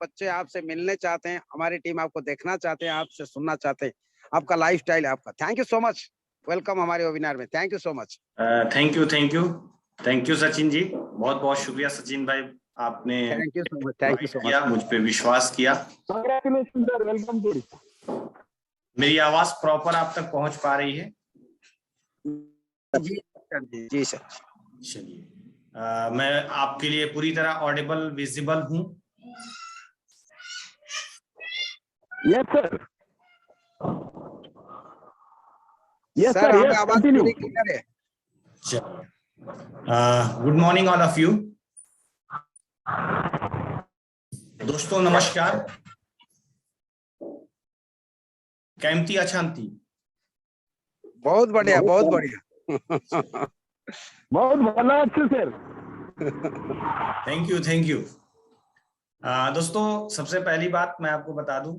बच्चे आपसे मिलने चाहते हैं, हमारी टीम आपको देखना चाहते हैं, आपसे सुनना चाहते हैं, आपका लाइफस्टाइल है आपका। Thank you so much, welcome हमारे वेबिनार में। Thank you so much. Thank you Sachin ji, बहुत बहुत शुक्रिया सचिन भाई, आपने थैंक यू सो मच, मुझ पे विश्वास किया। Congratulation sir, welcome to. मेरी आवाज प्रॉपर आप तक पहुंच पा रही है? जी जी सर। चलिए, मैं आपके लिए पूरी तरह ऑडिबल विजिबल हूं? Yes sir, yes sir, sir, हमें यस, आवाज कंटिन्यू। पूरी क्लियर है। Good morning all of you. दोस्तों नमस्कार। कैमती अशांति? बहुत बढ़िया, बहुत बढ़िया। बहुत भला अच्छे सर। Thank you. दोस्तों, सबसे पहली बात मैं आपको बता दूं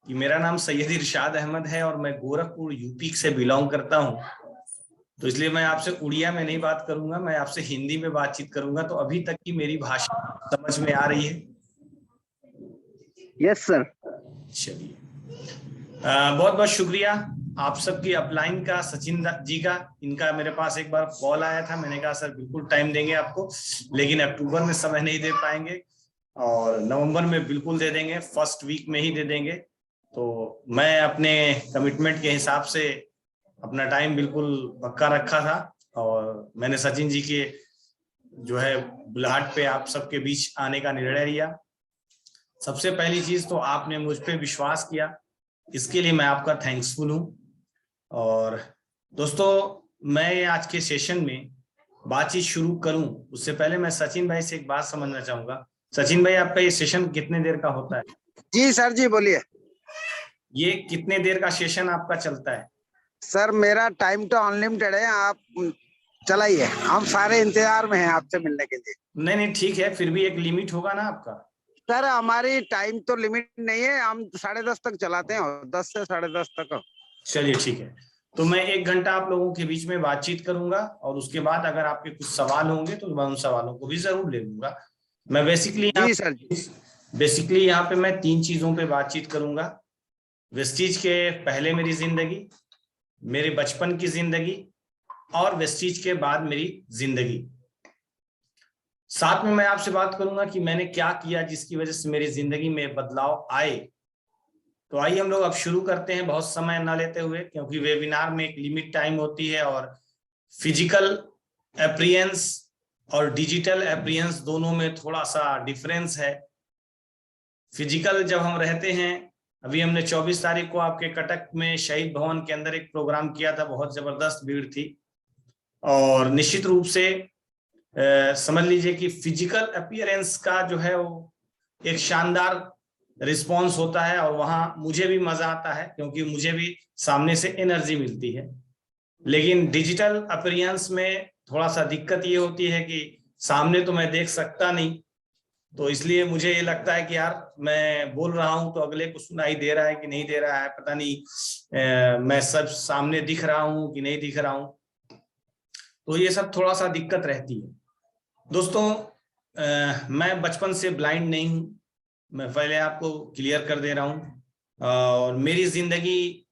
कि मेरा नाम सैयद इरशाद अहमद है और मैं गोरखपुर यूपी से बिलोंग करता हूं। तो इसलिए मैं आपसे उड़िया में नहीं बात करूंगा, मैं आपसे हिंदी में बातचीत करूंगा। तो अभी तक की मेरी भाषा समझ में आ रही है? Yes sir. चलिए, बहुत बहुत शुक्रिया आप सबकी अपलाइन का, सचिन जी का। इनका मेरे पास एक बार कॉल आया था, मैंने कहा सर बिल्कुल टाइम देंगे आपको, लेकिन अक्टूबर में समय नहीं दे पाएंगे और नवंबर में बिल्कुल दे देंगे, फर्स्ट वीक में ही दे देंगे। तो मैं अपने कमिटमेंट के हिसाब से अपना टाइम बिल्कुल पक्का रखा था और मैंने सचिन जी के जो है बुलाहट पे आप सबके बीच आने का निर्णय लिया। सबसे पहली चीज तो आपने मुझ पे विश्वास किया, इसके लिए मैं आपका थैंक्सफुल हूं। और दोस्तों, मैं आज के सेशन में बातचीत शुरू करूं उससे पहले मैं सचिन भाई से एक बात समझना चाहूंगा। सचिन भाई, आपका ये सेशन कितने देर का होता है? जी सर जी, बोलिए। ये कितने देर का सेशन आपका चलता है? सर, मेरा टाइम तो अनलिमिटेड है, आप चलाइए, हम सारे इंतजार में हैं आपसे मिलने के लिए। नहीं ठीक है, फिर भी एक लिमिट होगा ना आपका? सर, हमारी टाइम तो लिमिट नहीं है, हम 10:30 तक चलाते हैं और 10 से 10:30 तक। चलिए ठीक है, तो मैं 1 घंटा आप लोगों के बीच में बातचीत करूंगा और उसके बाद अगर आपके कुछ सवाल होंगे तो मैं उन सवालों को भी जरूर ले लूंगा। मैं जी सर जी। बेसिकली यहाँ पे मैं 3 चीजों पे बातचीत करूंगा। वेस्टीज के पहले मेरी जिंदगी, मेरे बचपन की जिंदगी और वेस्टीज के बाद मेरी जिंदगी। साथ में मैं आपसे बात करूंगा कि मैंने क्या किया जिसकी वजह से मेरी जिंदगी में बदलाव आए। तो आइए हम लोग अब शुरू करते हैं, बहुत समय ना लेते हुए, क्योंकि वेबिनार में एक लिमिट टाइम होती है और फिजिकल अपीयरेंस और डिजिटल अपीयरेंस दोनों में थोड़ा सा डिफरेंस है। फिजिकल जब हम रहते हैं, अभी हमने 24 तारीख को आपके कटक में शहीद भवन के अंदर एक प्रोग्राम किया था, बहुत जबरदस्त भीड़ थी और निश्चित रूप से समझ लीजिए कि फिजिकल अपीयरेंस का जो है वो एक शानदार रिस्पॉन्स होता है और वहां मुझे भी मजा आता है क्योंकि मुझे भी सामने से एनर्जी मिलती है। लेकिन डिजिटल अपीयरेंस में थोड़ा सा दिक्कत ये होती है कि सामने तो मैं देख सकता नहीं, तो इसलिए मुझे ये लगता है कि यार मैं बोल रहा हूं तो अगले को सुनाई दे रहा है कि नहीं दे रहा है, पता नहीं मैं सब सामने दिख रहा हूं कि नहीं दिख रहा हूं, तो ये सब थोड़ा सा दिक्कत रहती है। दोस्तों, मैं बचपन से ब्लाइंड नहीं हूं, मैं पहले आपको क्लियर कर दे रहा हूं। और मेरी जिंदगी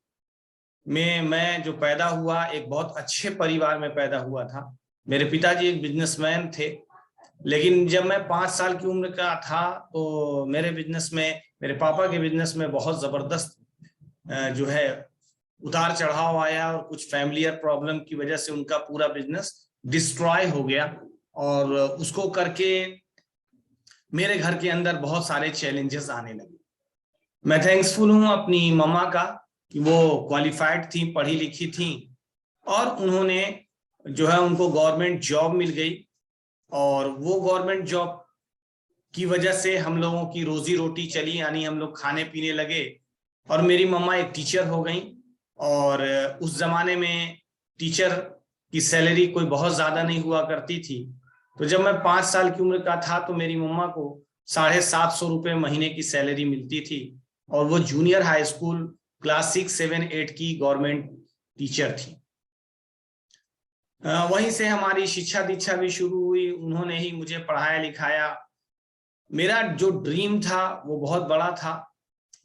में मैं जो पैदा हुआ एक बहुत अच्छे परिवार में पैदा हुआ था। मेरे पिताजी एक बिजनेसमैन थे, लेकिन जब मैं 5 साल की उम्र का था तो मेरे पापा के बिजनेस में बहुत जबरदस्त जो है उतार चढ़ाव आया और कुछ फैमिलियर प्रॉब्लम की वजह से उनका पूरा बिजनेस डिस्ट्रॉय हो गया और उसको करके मेरे घर के अंदर बहुत सारे चैलेंजेस आने लगे। मैं थैंक्सफुल हूं अपनी मम्मा का कि वो क्वालिफाइड थी, पढ़ी लिखी थी और उन्होंने जो है उनको गवर्नमेंट जॉब मिल गई और वो गवर्नमेंट जॉब की वजह से हम लोगों की रोजी रोटी चली, यानी हम लोग खाने पीने लगे और मेरी मम्मा एक टीचर हो गई। और उस जमाने में टीचर की सैलरी कोई बहुत ज्यादा नहीं हुआ करती थी, तो जब मैं 5 साल की उम्र का था तो मेरी मम्मा को 750 रुपये महीने की सैलरी मिलती थी और वो जूनियर हाई स्कूल क्लास 6, 7, 8 की गवर्नमेंट टीचर थी। वहीं से हमारी शिक्षा दीक्षा भी शुरू हुई, उन्होंने ही मुझे पढ़ाया लिखाया मेरा जो ड्रीम था वो बहुत बड़ा था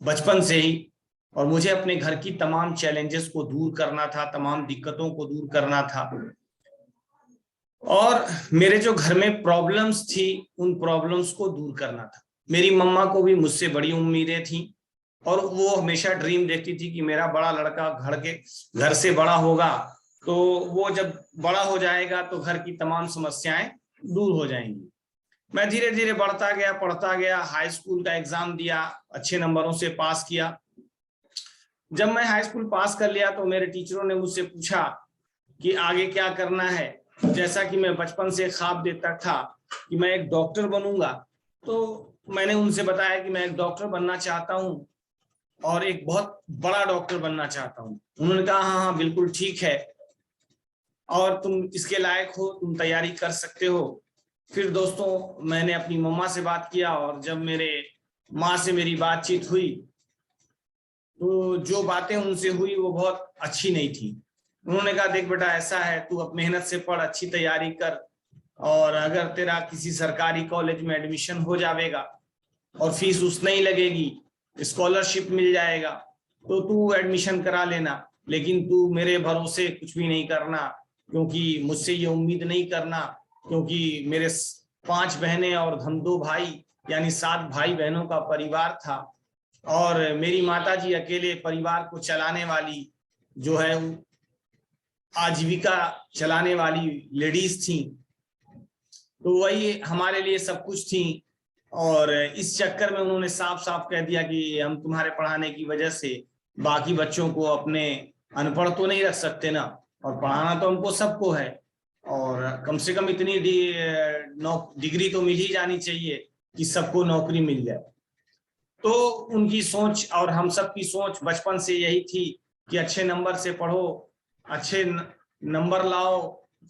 बचपन से ही, और मुझे अपने घर की तमाम चैलेंजेस को दूर करना था, तमाम दिक्कतों को दूर करना था। और मेरे जो घर में प्रॉब्लम्स थी उन प्रॉब्लम्स को दूर करना था। मेरी मम्मा को भी मुझसे बड़ी उम्मीदें थी और वो हमेशा ड्रीम देखती थी कि मेरा बड़ा लड़का घर से बड़ा होगा, तो वो जब बड़ा हो जाएगा तो घर की तमाम समस्याएं दूर हो जाएंगी। मैं धीरे धीरे बढ़ता गया, पढ़ता गया, हाई स्कूल का एग्जाम दिया, अच्छे नंबरों से पास किया। जब मैं हाई स्कूल पास कर लिया तो मेरे टीचरों ने मुझसे पूछा कि आगे क्या करना है। जैसा कि मैं बचपन से ख्वाब देखता था कि मैं एक डॉक्टर बनूंगा, तो मैंने उनसे बताया कि मैं एक डॉक्टर बनना चाहता हूँ और एक बहुत बड़ा डॉक्टर बनना चाहता हूँ। उन्होंने कहा हाँ हाँ बिल्कुल ठीक है और तुम इसके लायक हो, तुम तैयारी कर सकते हो। फिर दोस्तों मैंने अपनी मम्मा से बात किया और जब मेरे माँ से मेरी बातचीत हुई तो जो बातें उनसे हुई वो बहुत अच्छी नहीं थी। उन्होंने कहा देख बेटा ऐसा है, तू अब मेहनत से पढ़, अच्छी तैयारी कर, और अगर तेरा किसी सरकारी कॉलेज में एडमिशन हो जाएगा और फीस उस नहीं लगेगी, स्कॉलरशिप मिल जाएगा, तो तू एडमिशन करा लेना, लेकिन तू मेरे भरोसे कुछ भी नहीं करना, क्योंकि मुझसे ये उम्मीद नहीं करना, क्योंकि मेरे 5 बहनें और हम 2 भाई, यानी 7 भाई बहनों का परिवार था और मेरी माताजी अकेले परिवार को चलाने वाली जो है आजीविका चलाने वाली लेडीज थी, तो वही हमारे लिए सब कुछ थी। और इस चक्कर में उन्होंने साफ साफ कह दिया कि हम तुम्हारे पढ़ाने की वजह से बाकी बच्चों को अपने अनपढ़ तो नहीं रख सकते ना, और पढ़ाना तो हमको सबको है, और कम से कम इतनी डिग्री तो मिल ही जानी चाहिए कि सबको नौकरी मिल जाए। तो उनकी सोच और हम सब की सोच बचपन से यही थी कि अच्छे नंबर से पढ़ो, अच्छे नंबर लाओ,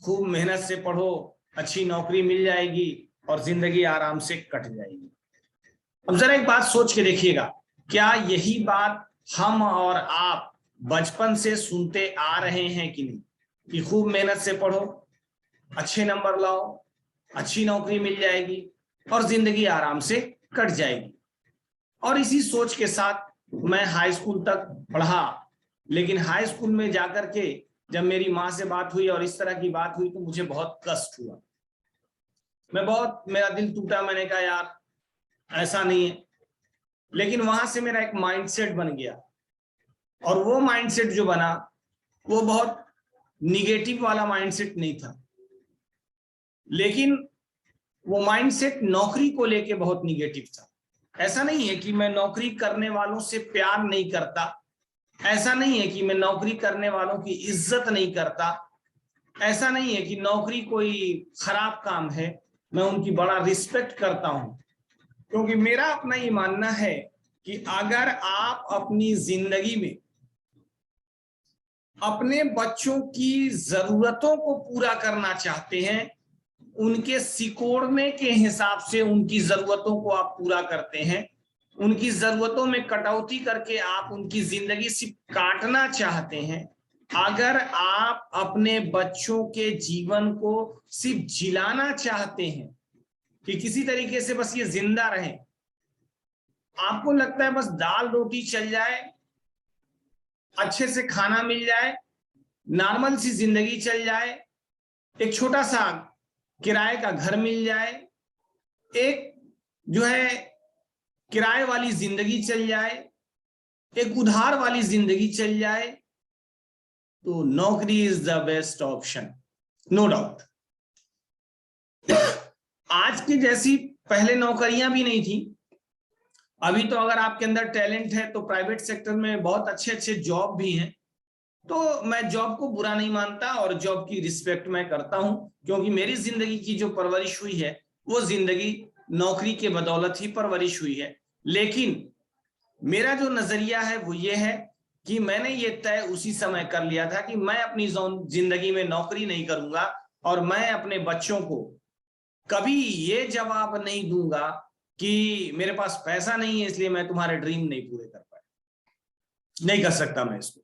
खूब मेहनत से पढ़ो, अच्छी नौकरी मिल जाएगी और जिंदगी आराम से कट जाएगी। अब जरा एक बात सोच के देखिएगा, क्या यही बात हम और आप बचपन से सुनते आ रहे हैं कि नहीं, कि खूब मेहनत से पढ़ो, अच्छे नंबर लाओ, अच्छी नौकरी मिल जाएगी और जिंदगी आराम से कट जाएगी। और इसी सोच के साथ मैं हाई स्कूल तक पढ़ा, लेकिन हाई स्कूल में जाकर के जब मेरी माँ से बात हुई और इस तरह की बात हुई तो मुझे बहुत कष्ट हुआ, मेरा दिल टूटा। मैंने कहा यार ऐसा नहीं है, लेकिन वहां से मेरा एक माइंडसेट बन गया, और वो माइंडसेट जो बना वो बहुत निगेटिव वाला माइंडसेट नहीं था, लेकिन वो माइंडसेट नौकरी को लेके बहुत निगेटिव था। ऐसा नहीं है कि मैं नौकरी करने वालों से प्यार नहीं करता, ऐसा नहीं है कि मैं नौकरी करने वालों की इज्जत नहीं करता, ऐसा नहीं है कि नौकरी कोई खराब काम है, मैं उनकी बड़ा रिस्पेक्ट करता हूं, क्योंकि मेरा अपना ये मानना है कि अगर आप अपनी जिंदगी में अपने बच्चों की जरूरतों को पूरा करना चाहते हैं, उनके सिकोड़ने के हिसाब से उनकी जरूरतों को आप पूरा करते हैं, उनकी जरूरतों में कटौती करके आप उनकी जिंदगी सिर्फ काटना चाहते हैं, अगर आप अपने बच्चों के जीवन को सिर्फ जिलाना चाहते हैं कि किसी तरीके से बस ये जिंदा रहे, आपको लगता है बस दाल रोटी चल जाए, अच्छे से खाना मिल जाए, नॉर्मल सी जिंदगी चल जाए, एक छोटा सा किराए का घर मिल जाए, एक जो है किराए वाली जिंदगी चल जाए, एक उधार वाली जिंदगी चल जाए, तो नौकरी is the best option, no doubt. आज की जैसी पहले नौकरियां भी नहीं थी। अभी तो अगर आपके अंदर टैलेंट है तो प्राइवेट सेक्टर में बहुत अच्छे अच्छे जॉब भी हैं, तो मैं जॉब को बुरा नहीं मानता और जॉब की रिस्पेक्ट मैं करता हूं, क्योंकि मेरी जिंदगी की जो परवरिश हुई है वो जिंदगी नौकरी के बदौलत ही परवरिश हुई है। लेकिन मेरा जो नजरिया है वो ये है कि मैंने ये तय उसी समय कर लिया था कि मैं अपनी जिंदगी में नौकरी नहीं करूंगा, और मैं अपने बच्चों को कभी ये जवाब नहीं दूंगा कि मेरे पास पैसा नहीं है इसलिए मैं तुम्हारे ड्रीम नहीं पूरे कर पाया, नहीं कर सकता मैं इसको।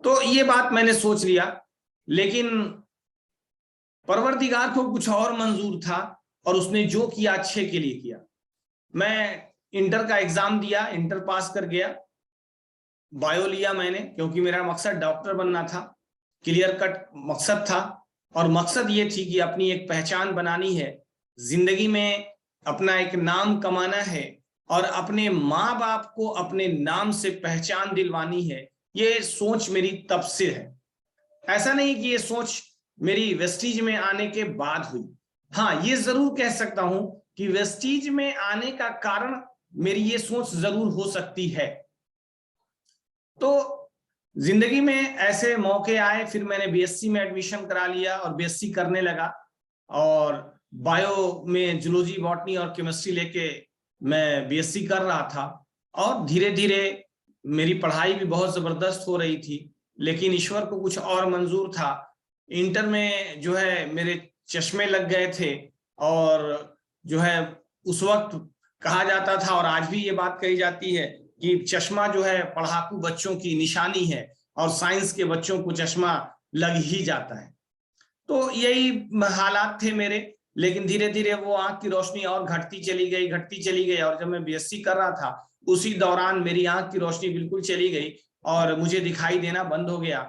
तो ये बात मैंने सोच लिया, लेकिन परवरदिगार को कुछ और मंजूर था और उसने जो किया अच्छे के लिए किया। मैं इंटर का एग्जाम दिया, इंटर पास कर गया। बायो लिया मैंने क्योंकि मेरा मकसद डॉक्टर बनना था, क्लियर कट मकसद था। और मकसद ये थी कि अपनी एक पहचान बनानी है, जिंदगी में अपना एक नाम कमाना है और अपने माँ बाप को अपने नाम से पहचान दिलवानी है। ये सोच मेरी तब से है। ऐसा नहीं कि ये सोच मेरी वेस्टीज में आने के बाद हुई। हाँ, ये जरूर कह सकता हूं कि वेस्टीज में आने का कारण मेरी ये सोच जरूर हो सकती है। तो जिंदगी में ऐसे मौके आए, फिर मैंने बीएससी में एडमिशन करा लिया और बीएससी करने लगा। और बायो में जूलॉजी, बॉटनी और केमिस्ट्री लेके मैं बीएससी कर रहा था। और धीरे धीरे मेरी पढ़ाई भी बहुत जबरदस्त हो रही थी, लेकिन ईश्वर को कुछ और मंजूर था। इंटर में जो है मेरे चश्मे लग गए थे, और जो है उस वक्त कहा जाता था, और आज भी ये बात कही जाती है कि चश्मा जो है पढ़ाकू बच्चों की निशानी है, और साइंस के बच्चों को चश्मा लग ही जाता है। तो यही हालात थे मेरे। लेकिन धीरे धीरे वो आंख की रोशनी और घटती चली गई। और जब मैं बीएससी कर रहा था उसी दौरान मेरी आंख की रोशनी बिल्कुल चली गई और मुझे दिखाई देना बंद हो गया।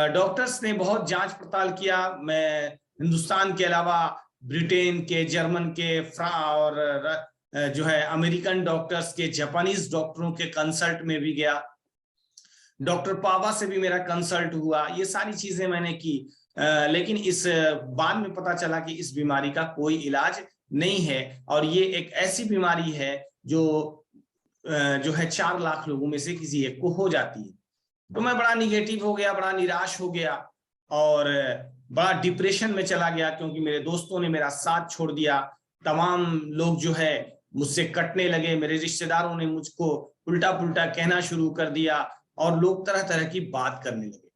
डॉक्टर्स ने बहुत जांच पड़ताल किया। मैं हिंदुस्तान के अलावा ब्रिटेन के, जर्मन के, और जो है अमेरिकन डॉक्टर्स के, जापानीज डॉक्टरों के कंसल्ट में भी गया। डॉक्टर पावा से भी मेरा कंसल्ट हुआ। ये सारी चीजें मैंने की, लेकिन इस बाद में पता चला कि इस बीमारी का कोई इलाज नहीं है, और ये एक ऐसी बीमारी है जो है 4 लाख लोगों में से किसी एक को हो जाती है। तो मैं बड़ा निगेटिव हो गया, बड़ा निराश हो गया और बड़ा डिप्रेशन में चला गया, क्योंकि मेरे दोस्तों ने मेरा साथ छोड़ दिया। तमाम लोग जो है मुझसे कटने लगे, मेरे रिश्तेदारों ने मुझको उल्टा पुल्टा कहना शुरू कर दिया, और लोग तरह तरह की बात करने लगे।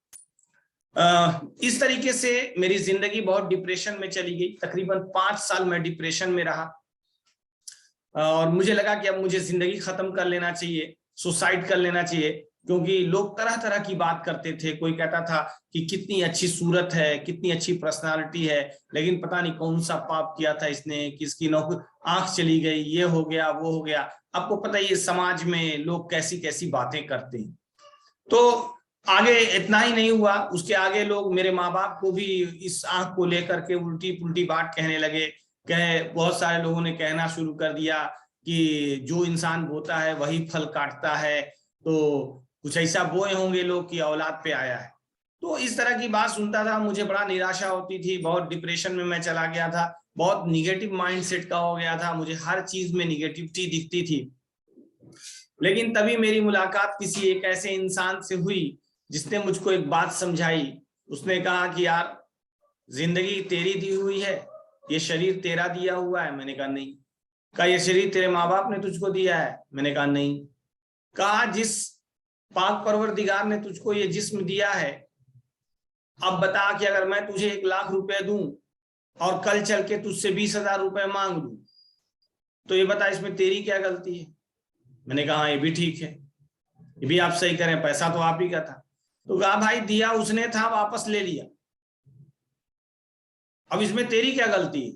इस तरीके से मेरी जिंदगी बहुत डिप्रेशन में चली गई। तकरीबन 5 साल मैं डिप्रेशन में रहा, और मुझे लगा कि अब मुझे जिंदगी खत्म कर लेना चाहिए, सुसाइड कर लेना चाहिए, क्योंकि लोग तरह तरह की बात करते थे। कोई कहता था कि कितनी अच्छी सूरत है, कितनी अच्छी पर्सनालिटी है, लेकिन पता नहीं कौन सा पाप किया था इसने, किसकी आंख चली गई, ये हो गया, वो हो गया। आपको पता ही है समाज में लोग कैसी कैसी बातें करते हैं। तो आगे इतना ही नहीं हुआ, उसके आगे लोग मेरे माँ बाप को भी इस आंख को लेकर के उल्टी पुल्टी बात कहने लगे। बहुत सारे लोगों ने कहना शुरू कर दिया कि जो इंसान बोता है वही फल काटता है, तो कुछ ऐसा बोए होंगे लोग कि औलाद पे आया है। तो इस तरह की बात सुनता था, मुझे बड़ा निराशा होती थी, बहुत डिप्रेशन में मैं चला गया था, बहुत निगेटिव माइंडसेट का हो गया था, मुझे हर चीज में निगेटिविटी दिखती थी। लेकिन तभी मेरी मुलाकात किसी एक ऐसे इंसान से हुई जिसने मुझको एक बात समझाई। उसने कहा कि यार, जिंदगी तेरी दी हुई है, ये शरीर तेरा दिया हुआ है। मैंने कहा नहीं। कहा ये शरीर तेरे माँ बाप ने तुझको दिया है। मैंने कहा नहीं। कहा जिस पाक परवरदिगार ने तुझको ये जिस्म दिया है, अब बता कि अगर मैं तुझे 1 लाख रुपए दूं और कल चल के तुझसे 20,000 रुपए मांग लूं, तो ये बता इसमें तेरी क्या गलती है। मैंने कहा ये भी ठीक है, ये भी आप सही करें, पैसा तो आप ही का था। तो कहा भाई दिया उसने था, वापस ले लिया, अब इसमें तेरी क्या गलती है।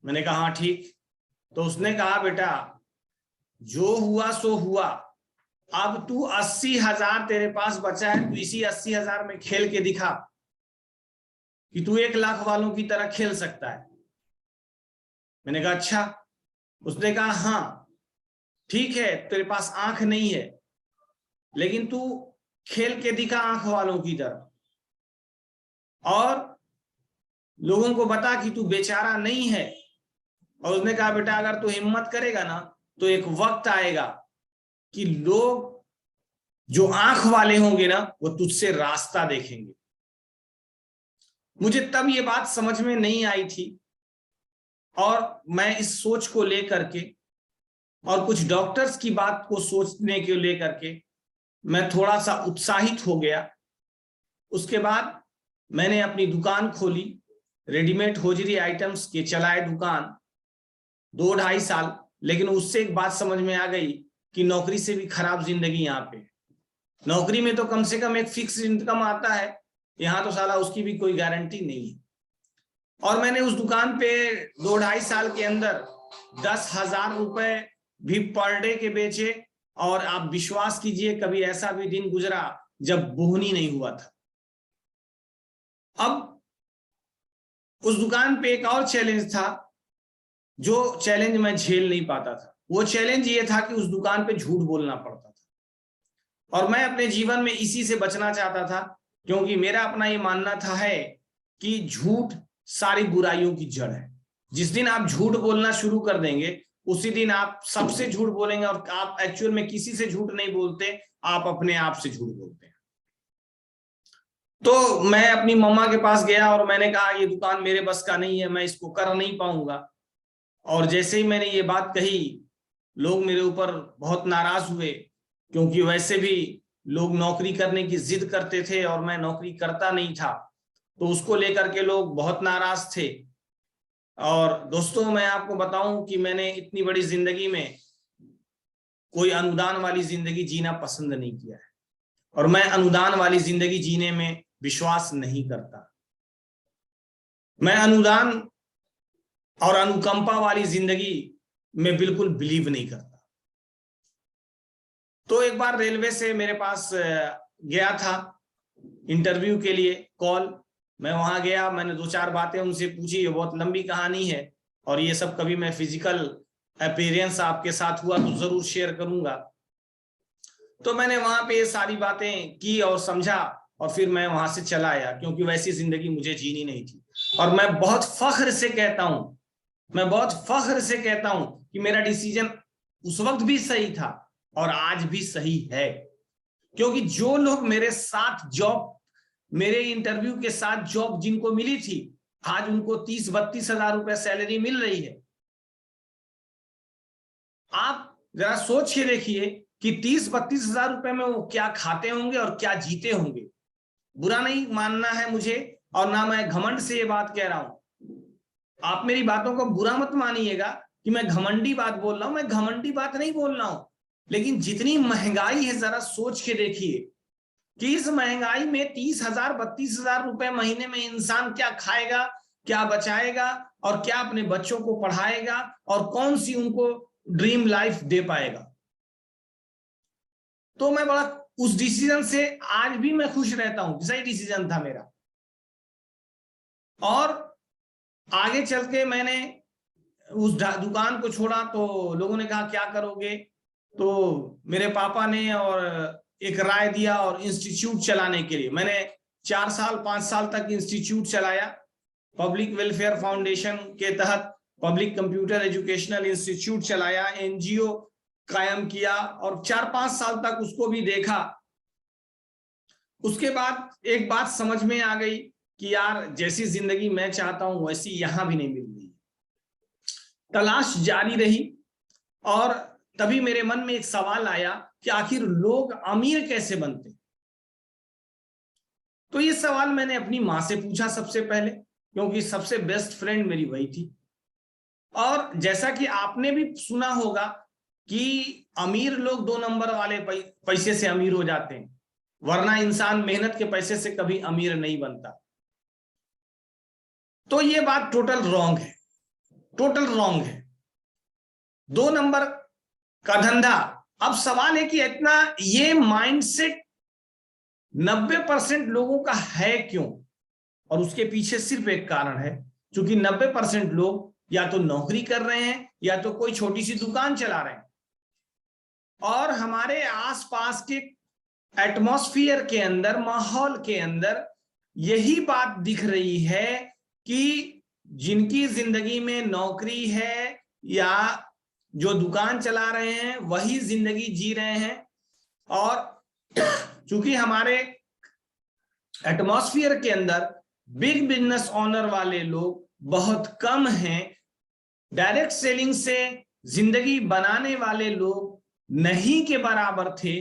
मैंने कहा हाँ ठीक। तो उसने कहा बेटा जो हुआ सो हुआ, अब तू 80,000 तेरे पास बचा है, तू इसी 80,000 में खेल के दिखा कि तू 1 लाख वालों की तरह खेल सकता है। मैंने कहा अच्छा। उसने कहा हाँ ठीक है, तेरे पास आंख नहीं है, लेकिन तू खेल के दिखा आंख वालों की तरह, और लोगों को बता कि तू बेचारा नहीं है। और उसने कहा बेटा अगर तू हिम्मत करेगा ना, तो एक वक्त आएगा कि लोग जो आंख वाले होंगे ना, वो तुझसे रास्ता देखेंगे। मुझे तब ये बात समझ में नहीं आई थी, और मैं इस सोच को लेकर के और कुछ डॉक्टर्स की बात को सोचने के लेकर के मैं थोड़ा सा उत्साहित हो गया। उसके बाद मैंने अपनी दुकान खोली, रेडीमेड होजरी आइटम्स के चलाए दुकान 2-2.5 साल। लेकिन उससे एक बात समझ में आ गई कि नौकरी से भी खराब जिंदगी यहाँ पे। नौकरी में तो कम से कम एक फिक्स इनकम आता है, यहाँ तो साला उसकी भी कोई गारंटी नहीं है। और मैंने उस दुकान पे 2-2.5 साल के अंदर 10,000 रुपए भी पर डे के बेचे, और आप विश्वास कीजिए कभी ऐसा भी दिन गुजरा जब बोहनी नहीं हुआ था। अब उस दुकान पे एक और चैलेंज था, जो चैलेंज मैं झेल नहीं पाता था। वो चैलेंज ये था कि उस दुकान पे झूठ बोलना पड़ता था, और मैं अपने जीवन में इसी से बचना चाहता था, क्योंकि मेरा अपना ये मानना था है कि झूठ सारी बुराइयों की जड़ है। जिस दिन आप झूठ बोलना शुरू कर देंगे उसी दिन आप सबसे झूठ बोलेंगे, और आप एक्चुअल में किसी से झूठ नहीं बोलते, आप अपने आप से झूठ बोलते हैं। तो मैं अपनी मम्मा के पास गया और मैंने कहा ये दुकान मेरे बस का नहीं है, मैं इसको कर नहीं पाऊंगा। और जैसे ही मैंने ये बात कही, लोग मेरे ऊपर बहुत नाराज हुए, क्योंकि वैसे भी लोग नौकरी करने की जिद करते थे और मैं नौकरी करता नहीं था, तो उसको लेकर के लोग बहुत नाराज थे। और दोस्तों, मैं आपको बताऊं कि मैंने इतनी बड़ी जिंदगी में कोई अनुदान वाली जिंदगी जीना पसंद नहीं किया है, और मैं अनुदान वाली जिंदगी जीने में विश्वास नहीं करता। मैं अनुदान और अनुकंपा वाली जिंदगी में बिल्कुल बिलीव नहीं करता। तो एक बार रेलवे से मेरे पास गया था इंटरव्यू के लिए कॉल। मैं वहां गया, मैंने 2-4 बातें उनसे पूछी। ये बहुत लंबी कहानी है, और ये सब कभी मैं फिजिकल अपीयरेंस आपके साथ हुआ तो जरूर शेयर करूंगा। तो मैंने वहां पे सारी बातें की और समझा, और फिर मैं वहां से चला आया, क्योंकि वैसी जिंदगी मुझे जीनी नहीं थी। और मैं बहुत फख्र से कहता हूं कि मेरा डिसीजन उस वक्त भी सही था और आज भी सही है, क्योंकि जो लोग मेरे साथ जॉब, मेरे इंटरव्यू के साथ जॉब जिनको मिली थी, आज उनको 30-32 हजार रुपए सैलरी मिल रही है। आप जरा सोच के देखिए कि 30-32 हजार रुपए में वो क्या खाते होंगे और क्या जीते होंगे। बुरा नहीं मानना है मुझे, और ना मैं घमंड से ये बात कह रहा हूं। आप मेरी बातों को बुरा मत मानिएगा कि मैं घमंडी बात बोल रहा हूं, मैं घमंडी बात नहीं बोल रहा हूं। लेकिन जितनी महंगाई है, जरा सोच के देखिए कि इस महंगाई में 30,000-32,000 रुपए महीने में इंसान क्या खाएगा, क्या बचाएगा, और क्या अपने बच्चों को पढ़ाएगा, और कौन सी उनको ड्रीम लाइफ दे पाएगा। तो मैं बड़ा उस डिसीजन से आज भी मैं खुश रहता हूं, सही डिसीजन था मेरा। और आगे चल के मैंने उस दुकान को छोड़ा, तो लोगों ने कहा क्या करोगे, तो मेरे पापा ने और एक राय दिया, और इंस्टीट्यूट चलाने के लिए मैंने 4-5 साल तक इंस्टीट्यूट चलाया। पब्लिक वेलफेयर फाउंडेशन के तहत पब्लिक कंप्यूटर एजुकेशनल इंस्टीट्यूट चलाया, एनजीओ कायम किया, और 4-5 साल तक उसको भी देखा। उसके बाद एक बात समझ में आ गई कि यार, जैसी जिंदगी मैं चाहता हूं वैसी यहां भी नहीं मिल रही। तलाश जारी रही, और तभी मेरे मन में एक सवाल आया कि आखिर लोग अमीर कैसे बनते। तो ये सवाल मैंने अपनी मां से पूछा सबसे पहले, क्योंकि सबसे बेस्ट फ्रेंड मेरी वही थी। और जैसा कि आपने भी सुना होगा कि अमीर लोग 2 नंबर वाले पैसे से अमीर हो जाते हैं, वरना इंसान मेहनत के पैसे से कभी अमीर नहीं बनता। तो ये बात टोटल रॉन्ग है, टोटल रॉन्ग है। 2 नंबर का धंधा। अब सवाल है कि इतना ये माइंडसेट 90% लोगों का है क्यों? और उसके पीछे सिर्फ एक कारण है, क्योंकि 90% लोग या तो नौकरी कर रहे हैं या तो कोई छोटी सी दुकान चला रहे हैं। और हमारे आसपास के एटमॉस्फेयर के अंदर, माहौल के अंदर यही बात दिख रही है कि जिनकी जिंदगी में नौकरी है या जो दुकान चला रहे हैं वही जिंदगी जी रहे हैं। और चूंकि हमारे एटमॉस्फेयर के अंदर बिग बिजनेस ओनर वाले लोग बहुत कम हैं, डायरेक्ट सेलिंग से जिंदगी बनाने वाले लोग नहीं के बराबर थे,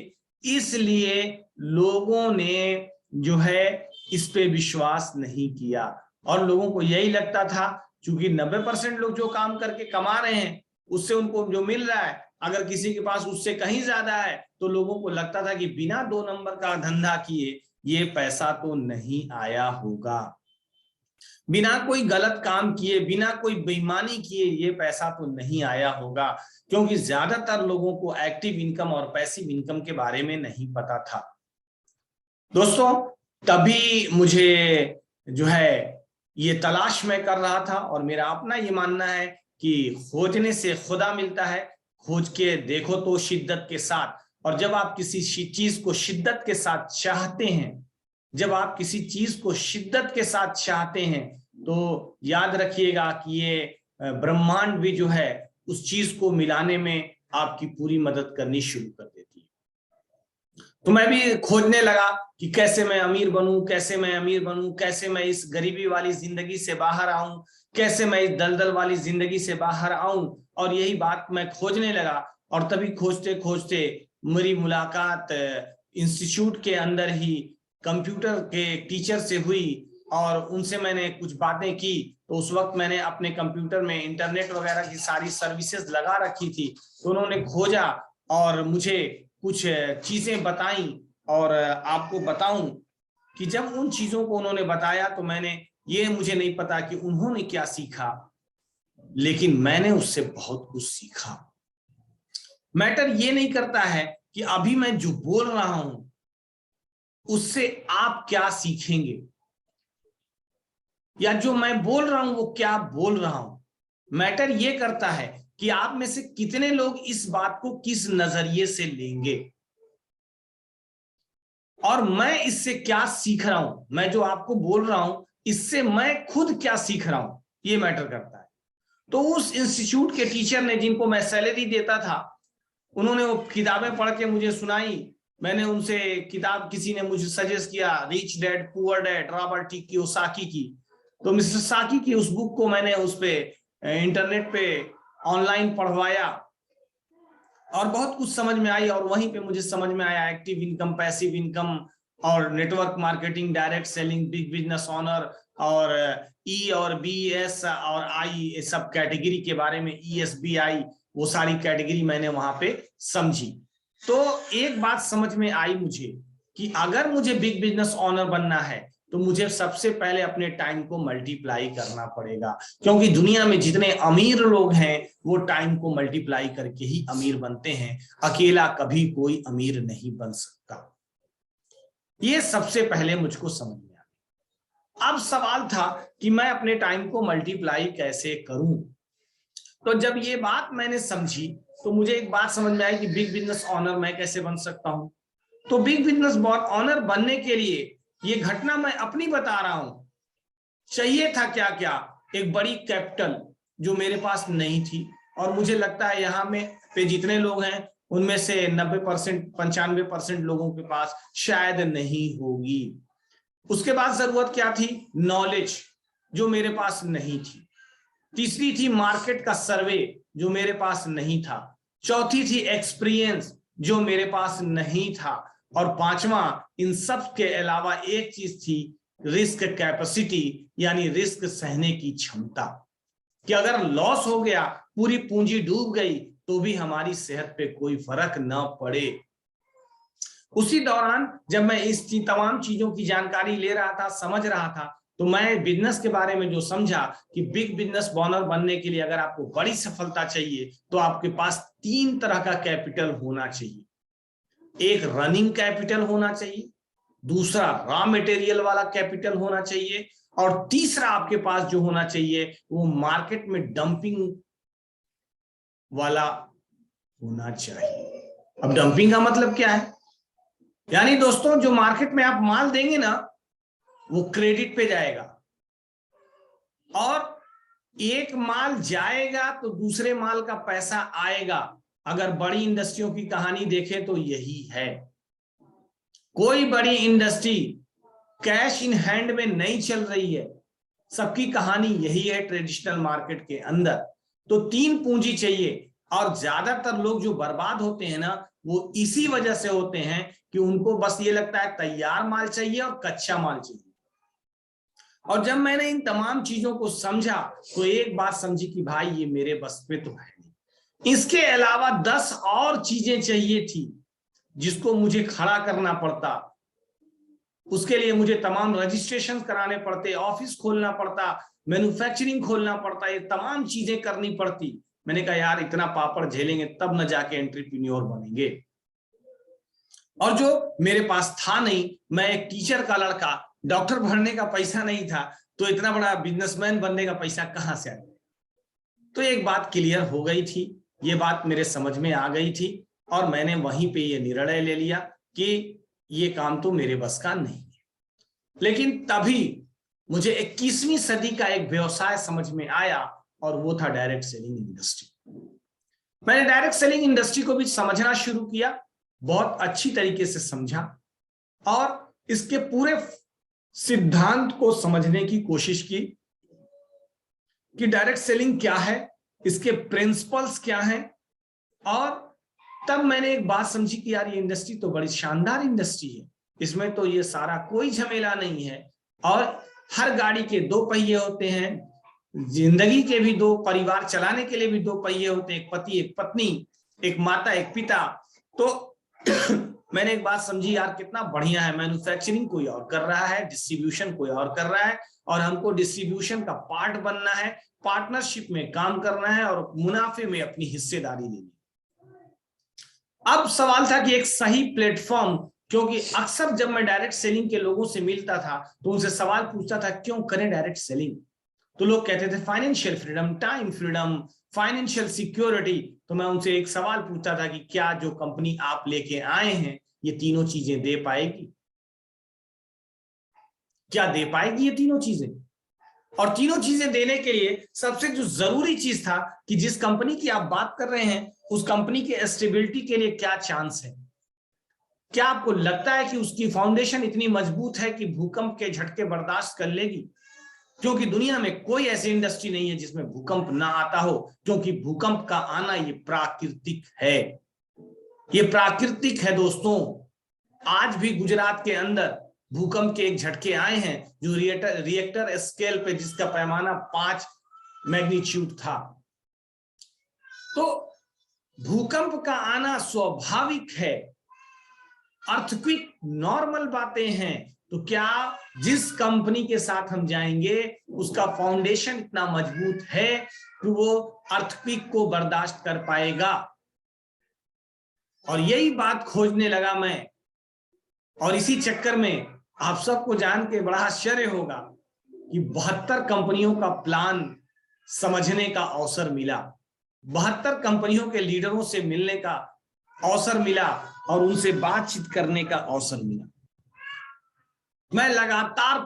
इसलिए लोगों ने जो है इस पे विश्वास नहीं किया। और लोगों को यही लगता था, क्योंकि 90% लोग जो काम करके कमा रहे हैं उससे उनको जो मिल रहा है, अगर किसी के पास उससे कहीं ज्यादा है, तो लोगों को लगता था कि बिना 2 नंबर का धंधा किए ये पैसा तो नहीं आया होगा। बिना कोई गलत काम किए, बिना कोई बेईमानी किए ये पैसा तो नहीं आया होगा, क्योंकि ज्यादातर लोगों को एक्टिव इनकम और पैसिव इनकम के बारे में नहीं पता था। दोस्तों, तभी मुझे जो है ये तलाश मैं कर रहा था, और मेरा अपना ये मानना है कि खोजने से खुदा मिलता है। खोज के देखो तो शिद्दत के साथ, और जब आप किसी चीज को शिद्दत के साथ चाहते हैं, जब आप किसी चीज को शिद्दत के साथ चाहते हैं, तो याद रखिएगा कि ये ब्रह्मांड भी जो है उस चीज को मिलाने में आपकी पूरी मदद करनी शुरू कर देती है। तो मैं भी खोजने लगा कि कैसे मैं अमीर बनूं, कैसे मैं अमीर बनूं, कैसे मैं इस गरीबी वाली जिंदगी से बाहर आऊं, कैसे मैं इस दलदल वाली जिंदगी से बाहर आऊं। और यही बात मैं खोजने लगा, और तभी खोजते खोजते मेरी मुलाकात इंस्टीट्यूट के अंदर ही कंप्यूटर के टीचर से हुई, और उनसे मैंने कुछ बातें की। तो उस वक्त मैंने अपने कंप्यूटर में इंटरनेट वगैरह की सारी सर्विसेज लगा रखी थी, तो उन्होंने खोजा और मुझे कुछ चीजें बताई। और आपको बताऊं कि जब उन चीजों को उन्होंने बताया, तो ये मुझे नहीं पता कि उन्होंने क्या सीखा, लेकिन मैंने उससे बहुत कुछ सीखा। मैटर ये नहीं करता है कि अभी मैं जो बोल रहा हूं उससे आप क्या सीखेंगे, या जो मैं बोल रहा हूं वो क्या बोल रहा हूं। मैटर ये करता है कि आप में से कितने लोग इस बात को किस नजरिए से लेंगे, और मैं इससे क्या सीख रहा हूं। मैं जो आपको बोल रहा हूं इससे मैं खुद क्या सीख रहा हूं, ये मैटर करता है। तो उस इंस्टीट्यूट के टीचर ने, जिनको मैं सैलरी देता था, उन्होंने वो किताबें पढ़ के मुझे सुनाई। मैंने उनसे किताब, किसी ने मुझे सजेस्ट किया rich dad poor dad, Robert T Kiyosaki की। तो मिस्टर साकी की उस बुक को मैंने उस पे इंटरनेट पे ऑनलाइन पढ़वाया, और बहुत कुछ समझ में आई। और वहीं पे मुझे समझ में आया एक्टिव इनकम, पैसिव इनकम, और network marketing, direct selling, big business owner, और ई और बी एस और आई सब कैटेगरी के बारे में, ESBI, वो सारी कैटेगरी मैंने वहां पे समझी। तो एक बात समझ में आई मुझे कि अगर मुझे बिग बिजनेस ओनर बनना है तो मुझे सबसे पहले अपने टाइम को मल्टीप्लाई करना पड़ेगा, क्योंकि दुनिया में जितने अमीर लोग हैं वो टाइम को मल्टीप्लाई करके ही अमीर बनते हैं। अकेला कभी कोई अमीर नहीं बन सकता। ये सबसे पहले मुझको समझ में आया। अब सवाल था कि मैं अपने टाइम को मल्टीप्लाई कैसे करूं। तो जब ये बात मैंने समझी, तो मुझे एक बात समझ में आई कि बिग बिजनेस ओनर मैं कैसे बन सकता हूं। तो बिग बिजनेस ओनर बनने के लिए, ये घटना मैं अपनी बता रहा हूं, चाहिए था क्या क्या, एक बड़ी कैपिटल जो मेरे पास नहीं थी। और मुझे लगता है यहाँ में पे जितने लोग हैं उनमें से 90% 95% लोगों के पास शायद नहीं होगी। उसके बाद जरूरत क्या थी, नॉलेज, जो मेरे पास नहीं थी। तीसरी थी मार्केट का सर्वे, जो मेरे पास नहीं था। चौथी थी एक्सपीरियंस, जो मेरे पास नहीं था। और पांचवा, इन सब के अलावा एक चीज थी, रिस्क कैपेसिटी, यानी रिस्क सहने की क्षमता, कि अगर लॉस हो गया, पूरी पूंजी डूब गई, तो भी हमारी सेहत पे कोई फर्क ना पड़े। उसी दौरान जब मैं इस तमाम चीजों की जानकारी ले रहा था, समझ रहा था, तो मैं बिजनेस के बारे में जो समझा कि बिग बिजनेस ओनर बनने के लिए अगर आपको बड़ी सफलता चाहिए तो आपके पास 3 तरह का कैपिटल होना चाहिए। एक रनिंग कैपिटल होना चाहिए, दूसरा रॉ मटेरियल वाला कैपिटल होना चाहिए, और तीसरा आपके पास जो होना चाहिए वो मार्केट में डंपिंग वाला होना चाहिए। अब डंपिंग का मतलब क्या है, यानी दोस्तों जो मार्केट में आप माल देंगे ना वो क्रेडिट पे जाएगा, और एक माल जाएगा तो दूसरे माल का पैसा आएगा। अगर बड़ी इंडस्ट्रियों की कहानी देखें तो यही है। कोई बड़ी इंडस्ट्री कैश इन हैंड में नहीं चल रही है, सबकी कहानी यही है ट्रेडिशनल मार्केट के अंदर। तो 3 पूंजी चाहिए, और ज्यादातर लोग जो बर्बाद होते हैं ना वो इसी वजह से होते हैं कि उनको बस ये लगता है तैयार माल चाहिए और कच्चा माल चाहिए। और जब मैंने इन तमाम चीजों को समझा तो एक बात समझी कि भाई ये मेरे बस पे तो है नहीं। इसके अलावा 10 और चीजें चाहिए थी जिसको मुझे खड़ा करना पड़ता। उसके लिए मुझे तमाम रजिस्ट्रेशन कराने पड़ते, ऑफिस खोलना पड़ता, मैन्युफैक्चरिंग खोलना पड़ता, ये तमाम चीजें करनी पड़ती। मैंने कहा यार इतना पापड़ झेलेंगे तब न जाके एंटरप्रेन्योर बनेंगे। और जो मेरे पास था नहीं, मैं एक टीचर का लड़का, डॉक्टर भरने का पैसा नहीं था, तो इतना बड़ा बिजनेसमैन बनने का पैसा कहां से आएगा। तो एक बात क्लियर हो गई थी, ये बात मेरे समझ में आ गई थी, और मैंने वहीं पे ये निर्णय ले लिया कि ये काम तो मेरे बस का नहीं है। लेकिन तभी मुझे 21वीं सदी का एक व्यवसाय समझ में आया, और वो था डायरेक्ट सेलिंग इंडस्ट्री। मैंने डायरेक्ट सेलिंग इंडस्ट्री को भी समझना शुरू किया, बहुत अच्छी तरीके से समझा, और इसके पूरे सिद्धांत को समझने की कोशिश की कि डायरेक्ट सेलिंग क्या है, इसके प्रिंसिपल्स क्या हैं। और तब मैंने एक बात समझी कि यार ये इंडस्ट्री तो बड़ी शानदार इंडस्ट्री है, इसमें तो ये सारा कोई झमेला नहीं है, और हर गाड़ी के 2 पहिए होते हैं, जिंदगी के भी 2, परिवार चलाने के लिए भी 2 पहिए होते हैं, एक पति एक पत्नी, एक माता एक पिता। तो मैंने एक बात समझी, यार कितना बढ़िया है, मैन्युफैक्चरिंग कोई और कर रहा है, डिस्ट्रीब्यूशन कोई और कर रहा है, और हमको डिस्ट्रीब्यूशन का पार्ट बनना है, पार्टनरशिप में काम करना है, और मुनाफे में अपनी हिस्सेदारी लेनी। अब सवाल था कि एक सही प्लेटफॉर्म, क्योंकि अक्सर जब मैं डायरेक्ट सेलिंग के लोगों से मिलता था तो उनसे सवाल पूछता था क्यों करें डायरेक्ट सेलिंग, तो लोग कहते थे financial freedom, time freedom, financial security. तो मैं उनसे एक सवाल पूछता था कि क्या जो कंपनी आप लेके आए हैं ये तीनों चीजें दे पाएगी, क्या दे पाएगी ये तीनों चीजें। और तीनों चीजें देने के लिए सबसे जो जरूरी चीज था कि जिस कंपनी की आप बात कर रहे हैं उस कंपनी के स्टेबिलिटी के लिए क्या चांस है, क्या आपको लगता है कि उसकी फाउंडेशन इतनी मजबूत है कि भूकंप के झटके बर्दाश्त कर लेगी। क्योंकि दुनिया में कोई ऐसी इंडस्ट्री नहीं है जिसमें भूकंप ना आता हो, क्योंकि भूकंप का आना ये प्राकृतिक है, ये प्राकृतिक है दोस्तों। आज भी गुजरात के अंदर भूकंप के एक झटके आए हैं जो रिएक्टर स्केल पे, जिसका पैमाना 5 मैग्नीट्यूड था। तो भूकंप का आना स्वाभाविक है, अर्थक्वेक नॉर्मल बातें हैं। तो क्या जिस कंपनी के साथ हम जाएंगे उसका फाउंडेशन इतना मजबूत है कि वो अर्थक्वेक को बर्दाश्त कर पाएगा। और यही बात खोजने लगा मैं, और इसी चक्कर में आप सबको जान के बड़ा आश्चर्य होगा कि 72 कंपनियों का प्लान समझने का अवसर मिला, 72 कंपनियों के लीडरों से मिलने का अवसर मिला, और उनसे बातचीत करने का अवसर मिला। मैं लगातार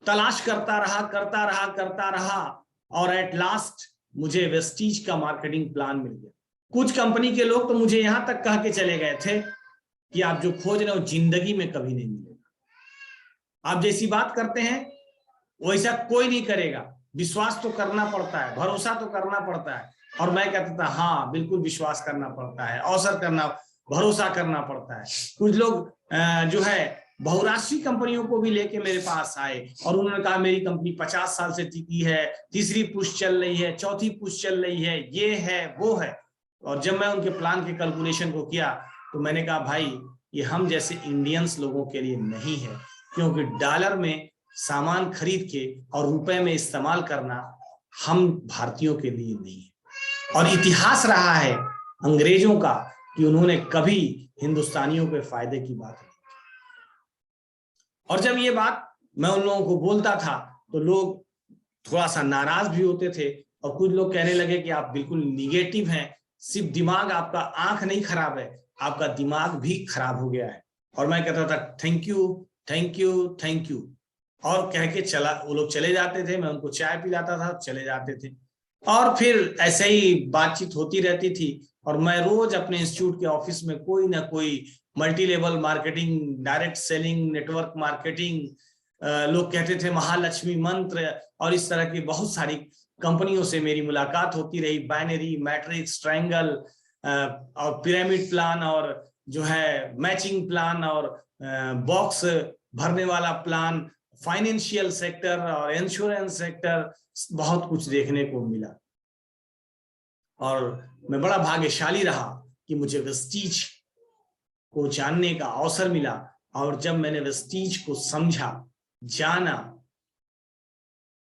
तलाश करता रहा, और एट लास्ट मुझे वेस्टीज का मार्केटिंग प्लान मिल गया। कुछ कंपनी के लोग तो मुझे यहां तक कह के चले गए थे कि आप जो खोज रहे हो जिंदगी में कभी नहीं मिलेगा, आप जैसी बात करते हैं वैसा कोई नहीं करेगा, विश्वास तो करना पड़ता है, भरोसा तो करना पड़ता है। और मैं कहता था हाँ बिल्कुल विश्वास करना पड़ता है, अवसर करना, भरोसा करना पड़ता है। कुछ लोग जो है बहुराष्ट्रीय कंपनियों को भी लेके मेरे पास आए, और उन्होंने कहा मेरी कंपनी 50 साल से टिकी है, तीसरी पुश चल रही है, चौथी पुश चल रही है, ये है वो है। और जब मैं उनके प्लान के कैलकुलेशन को किया तो मैंने कहा भाई ये हम जैसे इंडियंस लोगों के लिए नहीं है, क्योंकि डॉलर में सामान खरीद के और रुपए में इस्तेमाल करना हम भारतीयों के लिए नहीं है। और इतिहास रहा है अंग्रेजों का कि उन्होंने कभी हिंदुस्तानियों के फायदे की बात नहीं की। और जब ये बात मैं उन लोगों को बोलता था तो लोग थोड़ा सा नाराज भी होते थे, और कुछ लोग कहने लगे कि आप बिल्कुल निगेटिव हैं, सिर्फ दिमाग आपका, आंख नहीं खराब है, आपका दिमाग भी खराब हो गया है। और मैं कहता था thank you thank you thank you, और कह के चला, वो लोग चले जाते थे, मैं उनको चाय पिलाता था, चले जाते थे। और फिर ऐसे ही बातचीत होती रहती थी, और मैं रोज अपने इंस्टीट्यूट के ऑफिस में कोई ना कोई multi level marketing, direct selling, network marketing, लोग कहते थे महालक्ष्मी मंत्र, और इस तरह की बहुत सारी कंपनियों से मेरी मुलाकात होती रही। बाइनरी, मैट्रिक्स, ट्रायंगल और पिरामिड प्लान, और जो है मैचिंग प्लान, और बॉक्स भरने वाला प्लान, फाइनेंशियल सेक्टर और इंश्योरेंस सेक्टर, बहुत कुछ देखने को मिला। और मैं बड़ा भाग्यशाली रहा कि मुझे वेस्टीज को जानने का अवसर मिला, और जब मैंने वेस्टीज को समझा, जाना,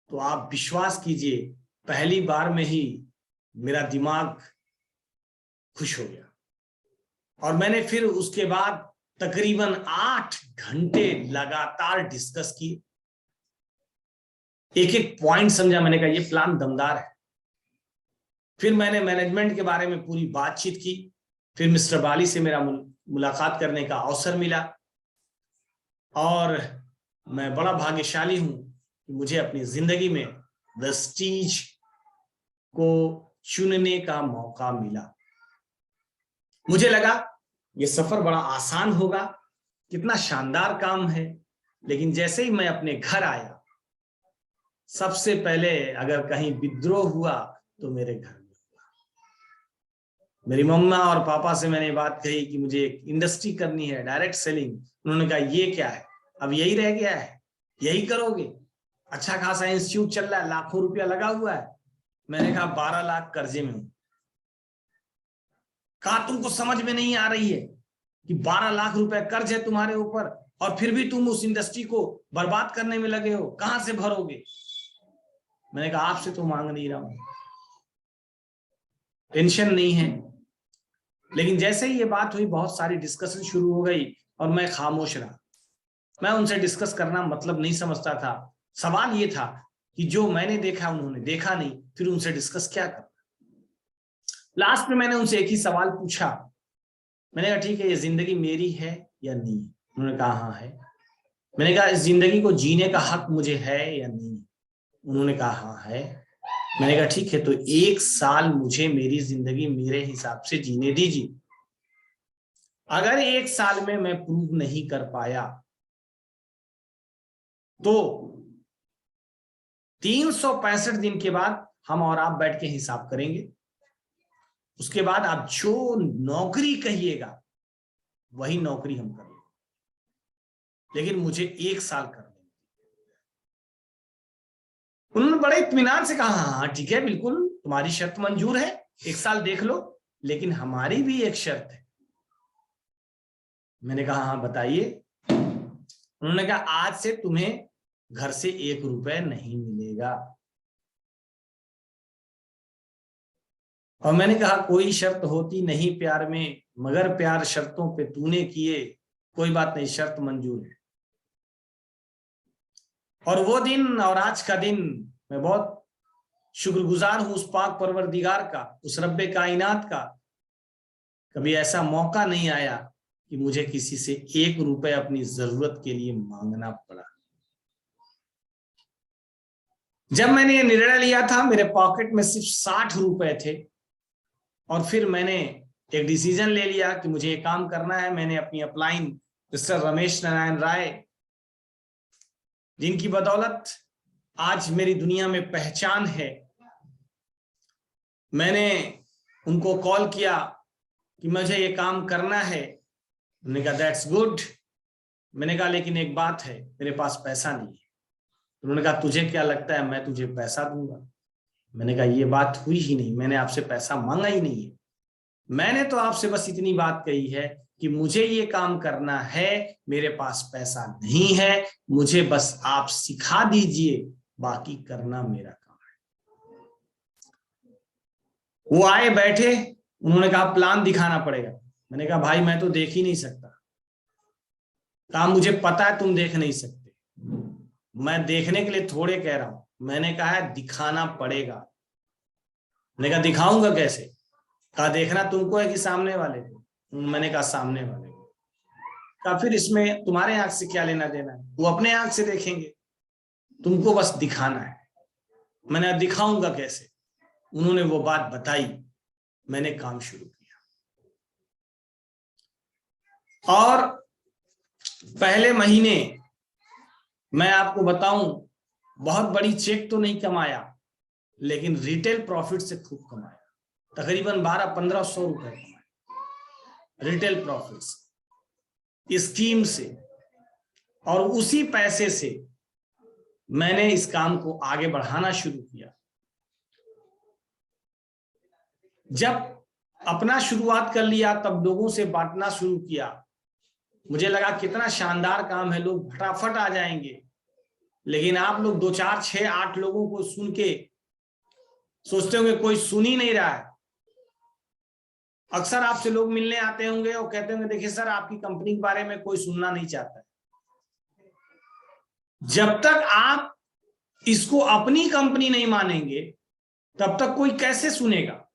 तो आप विश्वास कीजिए पहली बार में ही मेरा दिमाग खुश हो गया। और मैंने फिर उसके बाद तकरीबन 8 घंटे लगातार डिस्कस किए, एक एक पॉइंट समझा। मैंने कहा ये प्लान दमदार है। फिर मैंने मैनेजमेंट के बारे में पूरी बातचीत की। फिर मिस्टर बाली से मेरा मुलाकात करने का अवसर मिला और मैं बड़ा भाग्यशाली हूं कि मुझे अपनी जिंदगी में वेस्टीज को चुनने का मौका मिला। मुझे लगा ये सफर बड़ा आसान होगा, कितना शानदार काम है। लेकिन जैसे ही मैं अपने घर आया, सबसे पहले अगर कहीं विद्रोह हुआ तो मेरे घर में हुआ। मेरी मम्मा और पापा से मैंने बात कही कि मुझे एक इंडस्ट्री करनी है, डायरेक्ट सेलिंग। उन्होंने कहा ये क्या है, अब यही रह गया है, यही करोगे? अच्छा खासा इंस्टीट्यूट चल रहा है, लाखों रुपया लगा हुआ है। मैंने कहा 12 लाख कर्जे में हूं। कहा तुमको समझ में नहीं आ रही है कि 12 लाख रुपए कर्ज है तुम्हारे ऊपर और फिर भी तुम उस इंडस्ट्री को बर्बाद करने में लगे हो, कहां से भरोगे? मैंने कहा आपसे तो मांग नहीं रहा हूं, टेंशन नहीं है। लेकिन जैसे ही ये बात हुई, बहुत सारी डिस्कशन शुरू हो गई और मैं खामोश रहा। मैं उनसे डिस्कस करना मतलब नहीं समझता था। सवाल ये था कि जो मैंने देखा उन्होंने देखा नहीं, फिर उनसे डिस्कस क्या करना। लास्ट में मैंने उनसे एक ही सवाल पूछा। मैंने कहा ठीक है, ये जिंदगी मेरी है या नहीं? उन्होंने कहा हाँ है। मैंने कहा इस जिंदगी को जीने का हक मुझे है या नहीं? उन्होंने कहा हाँ है। मैंने कहा ठीक है, तो 1 साल मुझे मेरी जिंदगी मेरे हिसाब से जीने दीजिए। अगर 1 साल में मैं प्रूव नहीं कर पाया तो 365 दिन के बाद हम और आप बैठ के हिसाब करेंगे। उसके बाद आप जो नौकरी कहिएगा वही नौकरी हम करेंगे, लेकिन मुझे 1 साल करने। उन्होंने बड़े इत्मीनान से कहा हाँ ठीक है, बिल्कुल तुम्हारी शर्त मंजूर है, 1 साल देख लो, लेकिन हमारी भी एक शर्त है। मैंने कहा हाँ बताइए। उन्होंने कहा आज से तुम्हें घर से 1 रुपए नहीं मिलेगा। और मैंने कहा कोई शर्त होती नहीं प्यार में, मगर प्यार शर्तों पे तूने किए, कोई बात नहीं शर्त मंजूर है। और वो दिन और आज का दिन मैं बहुत शुक्रगुजार हूं उस पाक परवरदिगार का, उस रब्बे कायनात का। कभी ऐसा मौका नहीं आया कि मुझे किसी से 1 रुपए अपनी जरूरत के लिए मांगना पड़ा। जब मैंने ये निर्णय लिया था मेरे पॉकेट में सिर्फ 60 रुपए थे और फिर मैंने एक डिसीजन ले लिया कि मुझे ये काम करना है। मैंने अपनी अपलाइन मिस्टर रमेश नारायण राय, जिनकी बदौलत आज मेरी दुनिया में पहचान है, मैंने उनको कॉल किया कि मुझे ये काम करना है। उन्होंने कहा दैट्स गुड। मैंने कहा लेकिन एक बात है, मेरे पास पैसा नहीं है। उन्होंने कहा तुझे क्या लगता है मैं तुझे पैसा दूंगा? मैंने कहा ये बात हुई ही नहीं, मैंने आपसे पैसा मांगा ही नहीं है। मैंने तो आपसे बस इतनी बात कही है कि मुझे ये काम करना है, मेरे पास पैसा नहीं है, मुझे बस आप सिखा दीजिए, बाकी करना मेरा काम है। वो आए बैठे, उन्होंने कहा प्लान दिखाना पड़ेगा। मैंने कहा भाई मैं तो देख ही नहीं सकता। कहा मुझे पता है तुम देख नहीं सकते, मैं देखने के लिए थोड़े कह रहा हूं, मैंने कहा है दिखाना पड़ेगा। मैंने कहा दिखाऊंगा कैसे? कहा देखना तुमको है कि सामने वाले को? मैंने कहा सामने वाले को। कहा फिर इसमें तुम्हारे आंख से क्या लेना देना है, वो अपने आंख से देखेंगे, तुमको बस दिखाना है। मैंने दिखाऊंगा कैसे? उन्होंने वो बात बताई, मैंने काम शुरू किया। और पहले महीने मैं आपको बताऊं बहुत बड़ी चेक तो नहीं कमाया, लेकिन रिटेल प्रॉफिट से खूब कमाया। तकरीबन 1200-1500 रुपए कमाए रिटेल प्रॉफिट स्कीम से। और उसी पैसे से मैंने इस काम को आगे बढ़ाना शुरू किया। जब अपना शुरुआत कर लिया तब लोगों से बांटना शुरू किया। मुझे लगा कितना शानदार काम है, लोग फटाफट आ जाएंगे, लेकिन आप लोग 2 4 6 8 लोगों को सुन के सोचते होंगे कोई सुन ही नहीं रहा है। अक्सर आपसे लोग मिलने आते होंगे और कहते होंगे देखिए सर आपकी कंपनी के बारे में कोई सुनना नहीं चाहता है। जब तक आप इसको अपनी कंपनी नहीं मानेंगे तब तक कोई कैसे सुनेगा।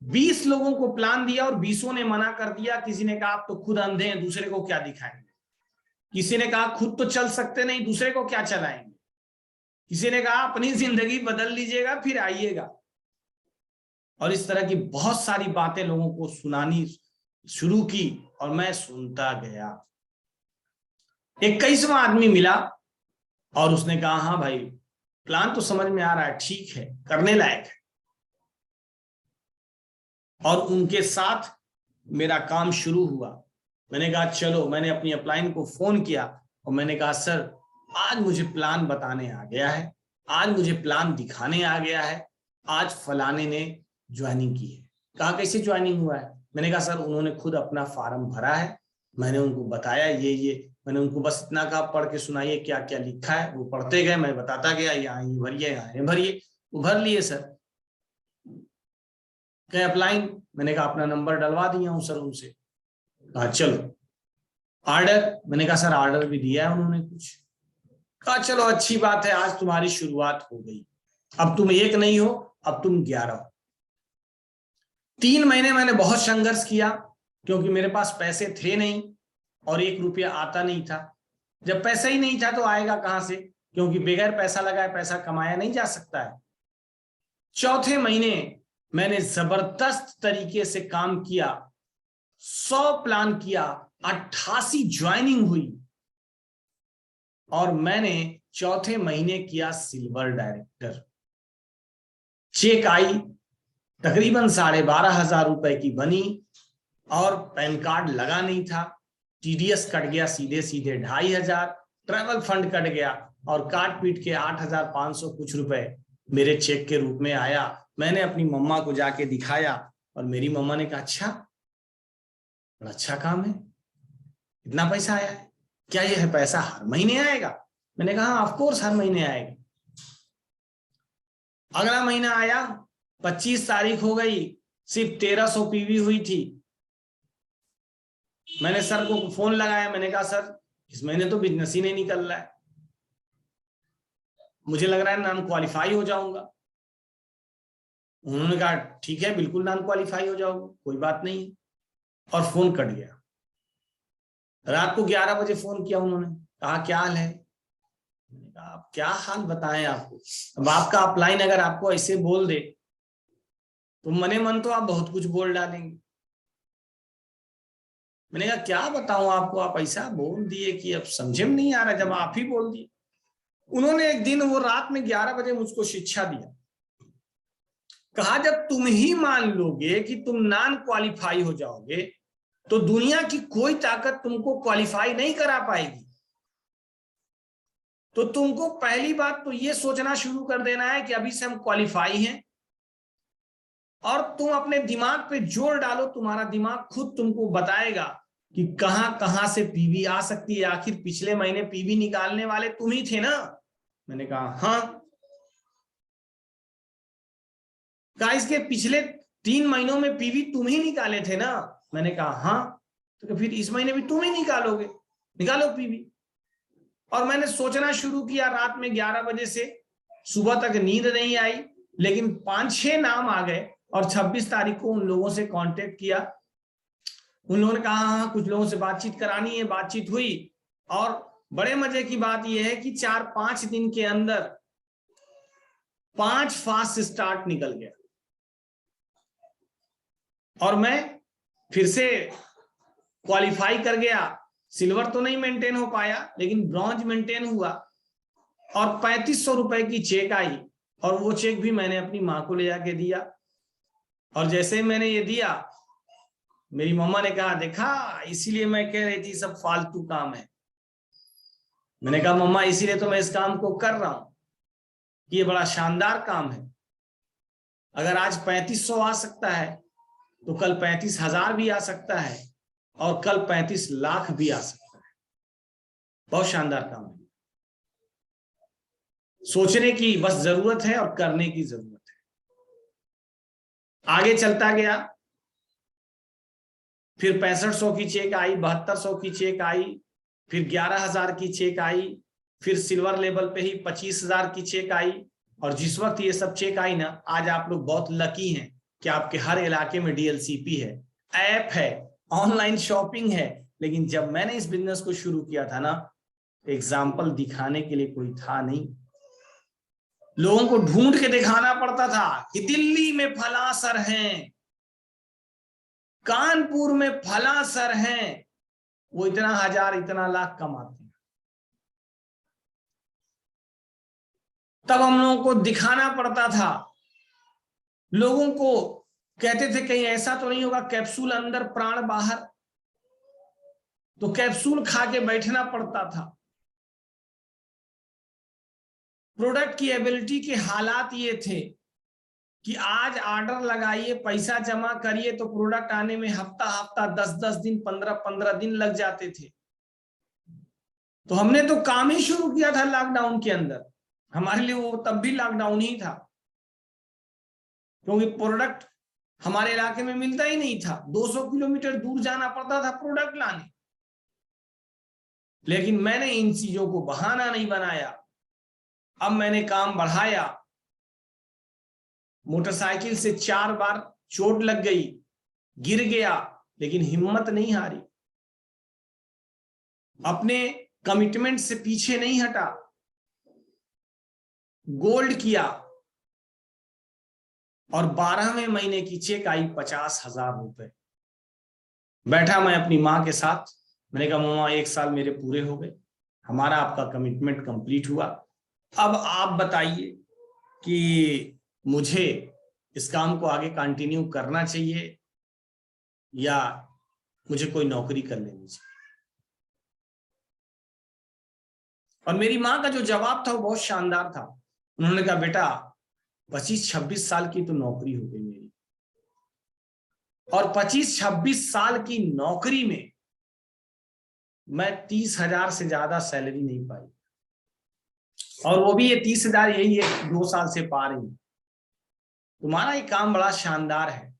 20 लोगों को प्लान दिया और 20 ने मना कर दिया। किसी ने कहा आप तो खुद अंधे हैं, दूसरे को क्या दिखाएंगे। किसी ने कहा खुद तो चल सकते नहीं, दूसरे को क्या चलाएंगे। किसी ने कहा अपनी जिंदगी बदल लीजिएगा फिर आइएगा। और इस तरह की बहुत सारी बातें लोगों को सुनानी शुरू की और मैं सुनता गया। 21वां आदमी मिला और उसने कहा हाँ भाई प्लान तो समझ में आ रहा है, ठीक है, करने लायक है। और उनके साथ मेरा काम शुरू हुआ। मैंने कहा चलो, मैंने अपनी अपलाइन को फोन किया और मैंने कहा सर आज मुझे प्लान बताने आ गया है, आज मुझे प्लान दिखाने आ गया है, आज फलाने ने ज्वाइनिंग की है। कहा कैसे ज्वाइनिंग हुआ है। मैंने कहा सर उन्होंने खुद अपना फॉर्म भरा है, मैंने उनको बताया ये मैंने उनको बस इतना कहा पढ़ के सुनाइए क्या क्या लिखा है। वो पढ़ते गए, मैं बताता गया, यहाँ ये भरिए, यहाँ ये भरिए। वो भर लिए सर। कहे अपलाइन, मैंने कहा अपना नंबर डलवा दिया हूं सर उनसे। कहा चलो ऑर्डर, मैंने कहा सर ऑर्डर भी दिया है उन्होंने कुछ। कहा चलो अच्छी बात है, आज तुम्हारी शुरुआत हो गई। अब तुम 1 नहीं हो, अब तुम 11 हो। 3 महीने मैंने बहुत संघर्ष किया क्योंकि मेरे पास पैसे थे नहीं और 1 रुपया आता नहीं था। जब पैसा ही नहीं था तो आएगा कहां से, क्योंकि बगैर पैसा लगाए पैसा कमाया नहीं जा सकता है। चौथे महीने मैंने जबरदस्त तरीके से काम किया, 100 प्लान किया, 88 ज्वाइनिंग हुई और मैंने चौथे महीने किया सिल्वर डायरेक्टर। चेक आई तकरीबन 12,500 रुपए की बनी और पैन कार्ड लगा नहीं था। टीडीएस कट गया सीधे सीधे 2,500, ट्रैवल फंड कट गया और काट पीट के 8,500 कुछ रुपए मेरे चेक के रूप में आया। मैंने अपनी मम्मा को जाके दिखाया और मेरी मम्मा ने कहा अच्छा, बड़ा अच्छा काम है, इतना पैसा आया है, क्या ये है पैसा हर महीने आएगा। मैंने कहा ऑफ कोर्स हर महीने आएगा। अगला महीना आया, 25 तारीख हो गई, सिर्फ 1300 पीवी हुई थी। मैंने सर को फोन लगाया, मैंने कहा सर इस महीने तो बिजनेस ही नहीं निकल रहा है, मुझे लग रहा है नॉन क्वालिफाई हो जाऊंगा। उन्होंने कहा ठीक है बिल्कुल नॉन क्वालिफाई हो जाओगे, कोई बात नहीं। और फोन कट गया। रात को 11 बजे फोन किया उन्होंने, कहा क्या हाल है। मैंने कहा आप क्या हाल बताएं आपको, अब आपका अपलाइन अगर आपको ऐसे बोल दे तो मने मन तो आप बहुत कुछ बोल डालेंगे। मैंने कहा क्या बताऊं आपको, आप ऐसा बोल दिए कि अब समझे में नहीं आ रहा, जब आप ही बोल दिए। उन्होंने एक दिन वो रात में 11 बजे मुझको शिक्षा दिया। कहा जब तुम ही मान लोगे कि तुम नॉन क्वालिफाई हो जाओगे तो दुनिया की कोई ताकत तुमको क्वालिफाई नहीं करा पाएगी। तो तुमको पहली बात तो ये सोचना शुरू कर देना है कि अभी से हम क्वालिफाई हैं, और तुम अपने दिमाग पे जोर डालो, तुम्हारा दिमाग खुद तुमको बताएगा कि कहां कहां से पीवी आ सकती है। आखिर पिछले महीने पीवी निकालने वाले तुम ही थे ना। मैंने कहा हाँ। कहा इसके पिछले 3 महीनों में पीवी तुम ही निकाले थे ना। मैंने कहा हाँ। तो फिर इस महीने भी तुम ही निकालोगे, निकालो पीवी। और मैंने सोचना शुरू किया रात में 11 बजे से, सुबह तक नींद नहीं आई, लेकिन 5-6 नाम आ गए। और 26 तारीख को उन लोगों से कांटेक्ट किया। उन लोगों ने कहा हाँ कुछ लोगों से बातचीत करानी है, बातचीत हुई। और बड़े मजे की बात यह है कि 4-5 दिन के अंदर 5 फास्ट स्टार्ट निकल गया। और मैं फिर से क्वालिफाई कर गया। सिल्वर तो नहीं मेंटेन हो पाया, लेकिन ब्रॉन्ज मेंटेन हुआ। और 3500 रुपए की चेक आई और वो चेक भी मैंने अपनी माँ को ले जाके दिया। और जैसे ही मैंने ये दिया, मेरी मम्मा ने कहा देखा इसीलिए मैं कह रही थी सब फालतू काम है। मैंने कहा मम्मा इसीलिए तो मैं इस काम को कर रहा हूं, ये बड़ा शानदार काम है। अगर आज 3500 आ सकता है तो कल 35,000 भी आ सकता है। और कल 35 लाख भी आ सकता है। बहुत शानदार काम है। सोचने की बस जरूरत है और करने की जरूरत है। आगे चलता गया, फिर 6500 की चेक आई, 7200 की चेक आई, फिर 11000 की चेक आई, फिर सिल्वर लेवल पे ही 25000 की चेक आई। और जिस वक्त ये सब चेक आई ना, आज आप लोग बहुत लकी हैं कि आपके हर इलाके में डीएलसीपी है, ऐप है, ऑनलाइन शॉपिंग है। लेकिन जब मैंने इस बिजनेस को शुरू किया था ना, एग्जाम्पल दिखाने के लिए कोई था नहीं। लोगों को ढूंढ के दिखाना पड़ता था कि दिल्ली में फला सर हैं, कानपुर में फला सर हैं, वो इतना हजार इतना लाख कमाते हैं। तब हम लोगों को दिखाना पड़ता था, लोगों को कहते थे कहीं ऐसा तो नहीं होगा कैप्सूल अंदर प्राण बाहर, तो कैप्सूल खा के बैठना पड़ता था। प्रोडक्ट की एबिलिटी के हालात ये थे कि आज ऑर्डर लगाइए, पैसा जमा करिए, तो प्रोडक्ट आने में हफ्ता हफ्ता 10-10 दिन 15-15 दिन लग जाते थे। तो हमने तो काम ही शुरू किया था लॉकडाउन के अंदर। हमारे लिए वो तब भी लॉकडाउन ही था, क्योंकि प्रोडक्ट हमारे इलाके में मिलता ही नहीं था। 200 किलोमीटर दूर जाना पड़ता था प्रोडक्ट लाने। लेकिन मैंने इन चीजों को बहाना नहीं बनाया। अब मैंने काम बढ़ाया। मोटरसाइकिल से 4 बार चोट लग गई, गिर गया, लेकिन हिम्मत नहीं हारी, अपने कमिटमेंट से पीछे नहीं हटा, गोल्ड किया। और 12वें महीने की चेक आई 50,000 रुपए। बैठा मैं अपनी मां के साथ, मैंने कहा मम्मा 1 साल मेरे पूरे हो गए, हमारा आपका कमिटमेंट कंप्लीट हुआ। अब आप बताइए कि मुझे इस काम को आगे कंटिन्यू करना चाहिए या मुझे कोई नौकरी कर लेनी चाहिए। और मेरी मां का जो जवाब था वो बहुत शानदार था। उन्होंने कहा बेटा 25-26 साल की तो नौकरी हो गई मेरी, और 25-26 साल की नौकरी में मैं 30,000 से ज्यादा सैलरी नहीं पाई, और वो भी ये 30,000 यही 1-2 साल से पा रही हूं। तुम्हारा ये काम बड़ा शानदार है,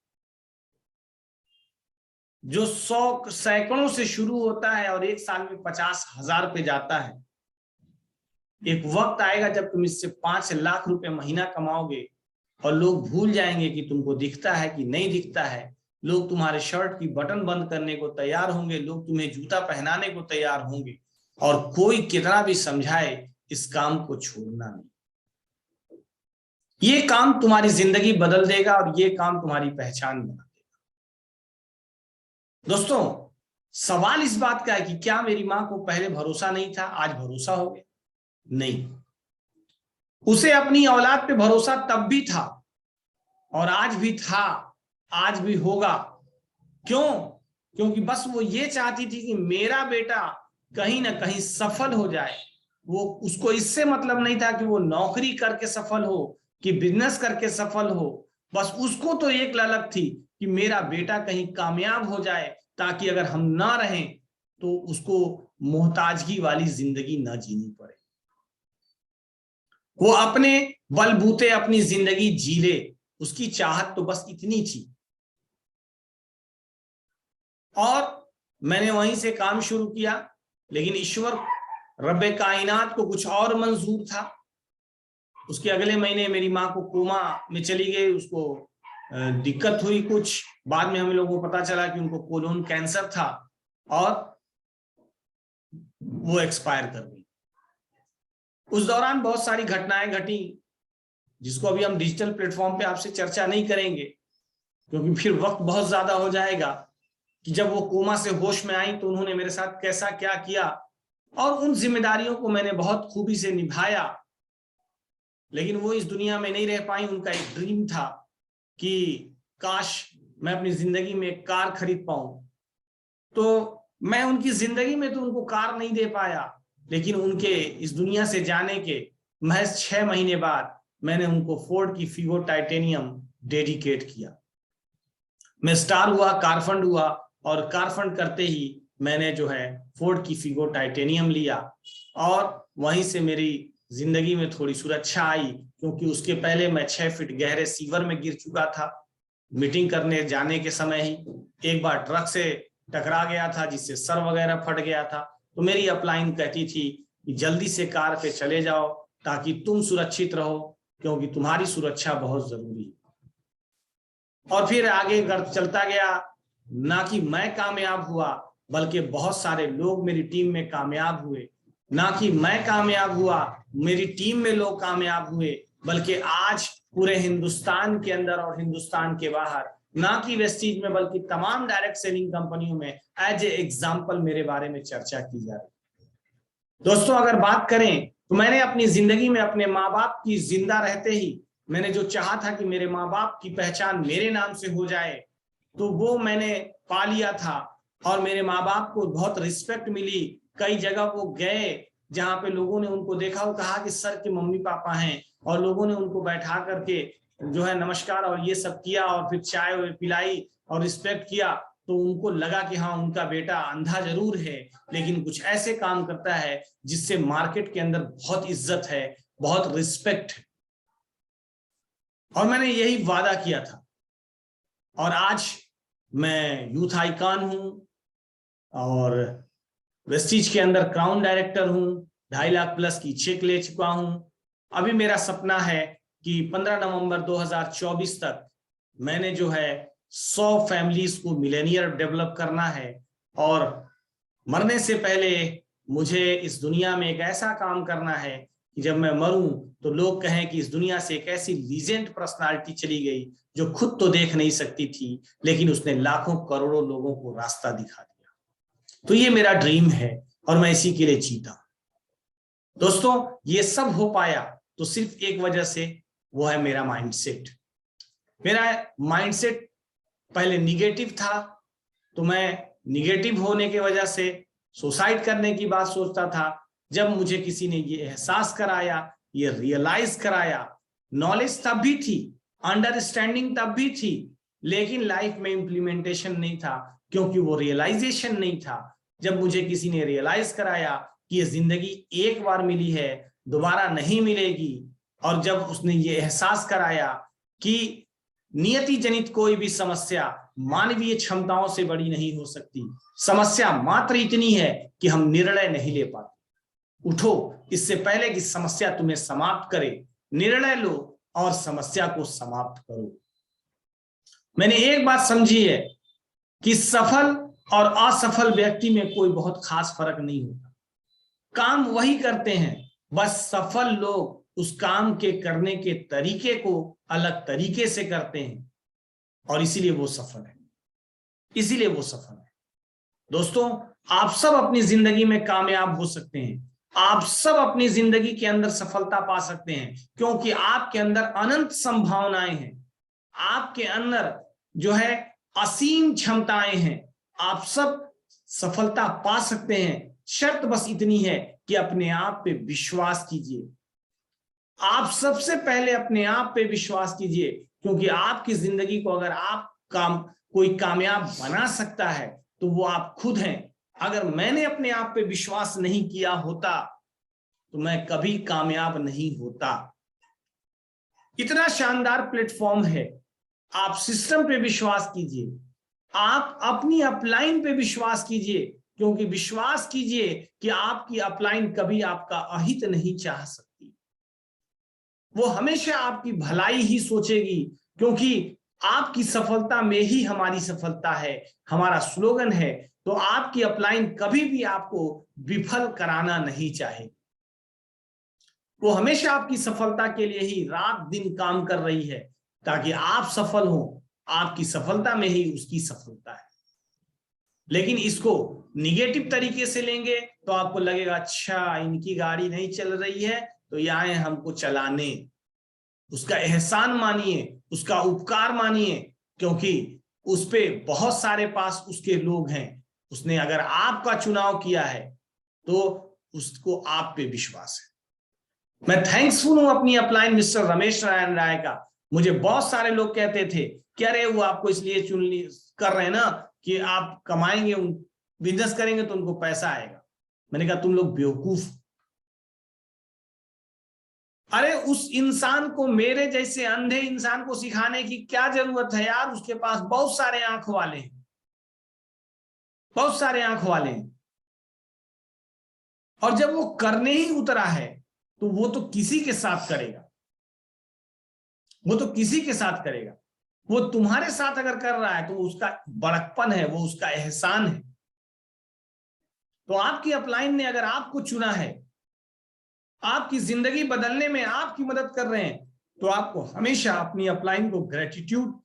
जो 100 सैकड़ों से शुरू होता है और 1 साल में 50,000 पे जाता है। एक वक्त आएगा जब तुम इससे 5 लाख रुपए महीना कमाओगे और लोग भूल जाएंगे कि तुमको दिखता है कि नहीं दिखता है। लोग तुम्हारे शर्ट की बटन बंद करने को तैयार होंगे, लोग तुम्हें जूता पहनाने को तैयार होंगे, और कोई कितना भी समझाए इस काम को छोड़ना नहीं। ये काम तुम्हारी जिंदगी बदल देगा और ये काम तुम्हारी पहचान बना देगा। दोस्तों, सवाल इस बात का है कि क्या मेरी मां को पहले भरोसा नहीं था, आज भरोसा हो गया? नहीं, उसे अपनी औलाद पे भरोसा तब भी था और आज भी था, आज भी होगा। क्यों? क्योंकि बस वो ये चाहती थी कि मेरा बेटा कहीं ना कहीं सफल हो जाए। वो उसको इससे मतलब नहीं था कि वो नौकरी करके सफल हो, कि बिजनेस करके सफल हो। बस उसको तो एक ललक थी कि मेरा बेटा कहीं कामयाब हो जाए, ताकि अगर हम ना रहें तो उसको मोहताजगी वाली जिंदगी ना जीनी पड़े। वो अपने बलबूते अपनी जिंदगी जी ले, उसकी चाहत तो बस इतनी थी। और मैंने वहीं से काम शुरू किया, लेकिन ईश्वर रब्बे कायनात को कुछ और मंजूर था। उसके अगले महीने मेरी मां को कोमा में चली गई, उसको दिक्कत हुई कुछ। बाद में हम लोगों को पता चला कि उनको कोलोन कैंसर था और वो एक्सपायर कर गई। उस दौरान बहुत सारी घटनाएं घटी, जिसको अभी हम डिजिटल प्लेटफॉर्म पे आपसे चर्चा नहीं करेंगे, क्योंकि फिर वक्त बहुत ज्यादा हो जाएगा। कि जब वो कोमा से होश में आई तो उन्होंने मेरे साथ कैसा क्या किया, और उन जिम्मेदारियों को मैंने बहुत खूबी से निभाया। लेकिन वो इस दुनिया में नहीं रह पाई। उनका एक ड्रीम था कि काश मैं अपनी जिंदगी में एक कार खरीद पाऊं। तो मैं उनकी जिंदगी में तो उनको कार नहीं दे पाया, लेकिन उनके इस दुनिया से जाने के महज 6 महीने बाद मैंने उनको फोर्ड की फिगो टाइटेनियम डेडिकेट किया। मैं स्टार हुआ, कारफंड हुआ और कार फंड करते ही मैंने जो है फोर्ड की फिगो टाइटेनियम लिया और वहीं से मेरी जिंदगी में थोड़ी सुरक्षा आई, क्योंकि उसके पहले मैं 6 फीट गहरे सीवर में गिर चुका था। मीटिंग करने जाने के समय ही एक बार ट्रक से टकरा गया था जिससे सर वगैरह फट गया था। तो मेरी अपलाइन कहती थी कि जल्दी से कार पे चले जाओ ताकि तुम सुरक्षित रहो, क्योंकि तुम्हारी सुरक्षा बहुत जरूरी है। और फिर आगे चलता गया, ना कि मैं कामयाब हुआ बल्कि बहुत सारे लोग मेरी टीम में कामयाब हुए, ना कि मैं कामयाब हुआ मेरी टीम में लोग कामयाब हुए, बल्कि आज पूरे हिंदुस्तान के अंदर और हिंदुस्तान के बाहर, ना कि वेस्टीज में बल्कि तमाम डायरेक्ट सेलिंग कंपनियों में एज ए एग्जाम्पल मेरे बारे में चर्चा की जा रही है। दोस्तों, अगर बात करें तो मैंने अपनी जिंदगी में अपने माँ बाप की जिंदा रहते ही मैंने जो चाहा था कि मेरे माँ बाप की पहचान मेरे नाम से हो जाए, तो वो मैंने पा लिया था और मेरे माँ बाप को बहुत रिस्पेक्ट मिली। कई जगह वो गए जहां पे लोगों ने उनको देखा, वो कहा कि सर के मम्मी पापा हैं, और लोगों ने उनको बैठा करके जो है नमस्कार और ये सब किया और फिर चाय पिलाई और रिस्पेक्ट किया। तो उनको लगा कि हाँ, उनका बेटा अंधा जरूर है लेकिन कुछ ऐसे काम करता है जिससे मार्केट के अंदर बहुत इज्जत है, बहुत रिस्पेक्ट है। और मैंने यही वादा किया था और आज मैं यूथ आइकॉन हूं और वेस्टीज के अंदर क्राउन डायरेक्टर हूं, 2.5 लाख प्लस की चेक ले चुका हूं। अभी मेरा सपना है कि 15 नवंबर 2024 तक मैंने जो है 100 फैमिलीज को मिलेनियर डेवलप करना है और मरने से पहले मुझे इस दुनिया में एक ऐसा काम करना है कि जब मैं मरूं तो लोग कहें कि इस दुनिया से एक ऐसी लीजेंड पर्सनालिटी चली गई जो खुद तो देख नहीं सकती थी लेकिन उसने लाखों करोड़ों लोगों को रास्ता दिखा दिया। तो ये मेरा ड्रीम है और मैं इसी के लिए जीता। दोस्तों, ये सब हो पाया तो सिर्फ एक वजह से, वो है मेरा माइंडसेट। मेरा माइंडसेट पहले निगेटिव था, तो मैं निगेटिव होने की वजह से सुसाइड करने की बात सोचता था। जब मुझे किसी ने ये एहसास कराया, ये रियलाइज कराया, नॉलेज तब भी थी, अंडरस्टैंडिंग तब भी थी, लेकिन लाइफ में इंप्लीमेंटेशन नहीं था, क्योंकि वो रियलाइजेशन नहीं था। जब मुझे किसी ने रियलाइज कराया कि ये जिंदगी एक बार मिली है, दोबारा नहीं मिलेगी, और जब उसने ये एहसास कराया कि नियति जनित कोई भी समस्या मानवीय क्षमताओं से बड़ी नहीं हो सकती, समस्या मात्र इतनी है कि हम निर्णय नहीं ले पाते। उठो, इससे पहले कि समस्या तुम्हें समाप्त करे, निर्णय लो और समस्या को समाप्त करो। मैंने एक बात समझी है कि सफल और असफल व्यक्ति में कोई बहुत खास फर्क नहीं होता। काम वही करते हैं, बस सफल लोग उस काम के करने के तरीके को अलग तरीके से करते हैं और इसीलिए वो सफल है, इसीलिए वो सफल है। दोस्तों, आप सब अपनी जिंदगी में कामयाब हो सकते हैं, आप सब अपनी जिंदगी के अंदर सफलता पा सकते हैं, क्योंकि आपके अंदर अनंत संभावनाएं हैं, आपके अंदर जो है असीम क्षमताएं हैं। आप सब सफलता पा सकते हैं, शर्त बस इतनी है कि अपने आप पे विश्वास कीजिए। आप सबसे पहले अपने आप पे विश्वास कीजिए, क्योंकि आपकी जिंदगी को अगर आप कोई कामयाब बना सकता है तो वो आप खुद हैं। अगर मैंने अपने आप पे विश्वास नहीं किया होता तो मैं कभी कामयाब नहीं होता। इतना शानदार प्लेटफॉर्म है, आप सिस्टम पे विश्वास कीजिए, आप अपनी अपलाइन पे विश्वास कीजिए, क्योंकि विश्वास कीजिए कि आपकी अपलाइन कभी आपका अहित नहीं चाह सकती, वो हमेशा आपकी भलाई ही सोचेगी, क्योंकि आपकी सफलता में ही हमारी सफलता है, हमारा स्लोगन है। तो आपकी अपलाइन कभी भी आपको विफल कराना नहीं चाहे, वो हमेशा आपकी सफलता के लिए ही रात दिन काम कर रही है ताकि आप सफल हो। आपकी सफलता में ही उसकी सफलता है। लेकिन इसको निगेटिव तरीके से लेंगे तो आपको लगेगा अच्छा, इनकी गाड़ी नहीं चल रही है तो ये आए हमको चलाने। उसका एहसान मानिए, उसका उपकार मानिए, क्योंकि उस पे बहुत सारे पास उसके लोग हैं। उसने अगर आपका चुनाव किया है तो उसको आप पे विश्वास है। मैं थैंक्सफुल हूं अपनी अपलाइन मिस्टर रमेश नारायण राय का। मुझे बहुत सारे लोग कहते थे कि अरे वो आपको इसलिए चुन कर रहे हैं ना कि आप कमाएंगे, बिजनेस करेंगे तो उनको पैसा आएगा। मैंने कहा तुम लोग बेवकूफ। अरे उस इंसान को, मेरे जैसे अंधे इंसान को सिखाने की क्या जरूरत है यार? उसके पास बहुत सारे आंख वाले हैं, बहुत सारे आंख वाले हैं। और जब वो करने ही उतरा है तो वो तो किसी के साथ करेगा, वो तो किसी के साथ करेगा। वो तुम्हारे साथ अगर कर रहा है तो उसका बड़कपन है, वो उसका एहसान है। तो आपकी अपलाइन ने अगर आपको चुना है, आपकी जिंदगी बदलने में आपकी मदद कर रहे हैं, तो आपको हमेशा अपनी अपलाइन को ग्रेटिट्यूड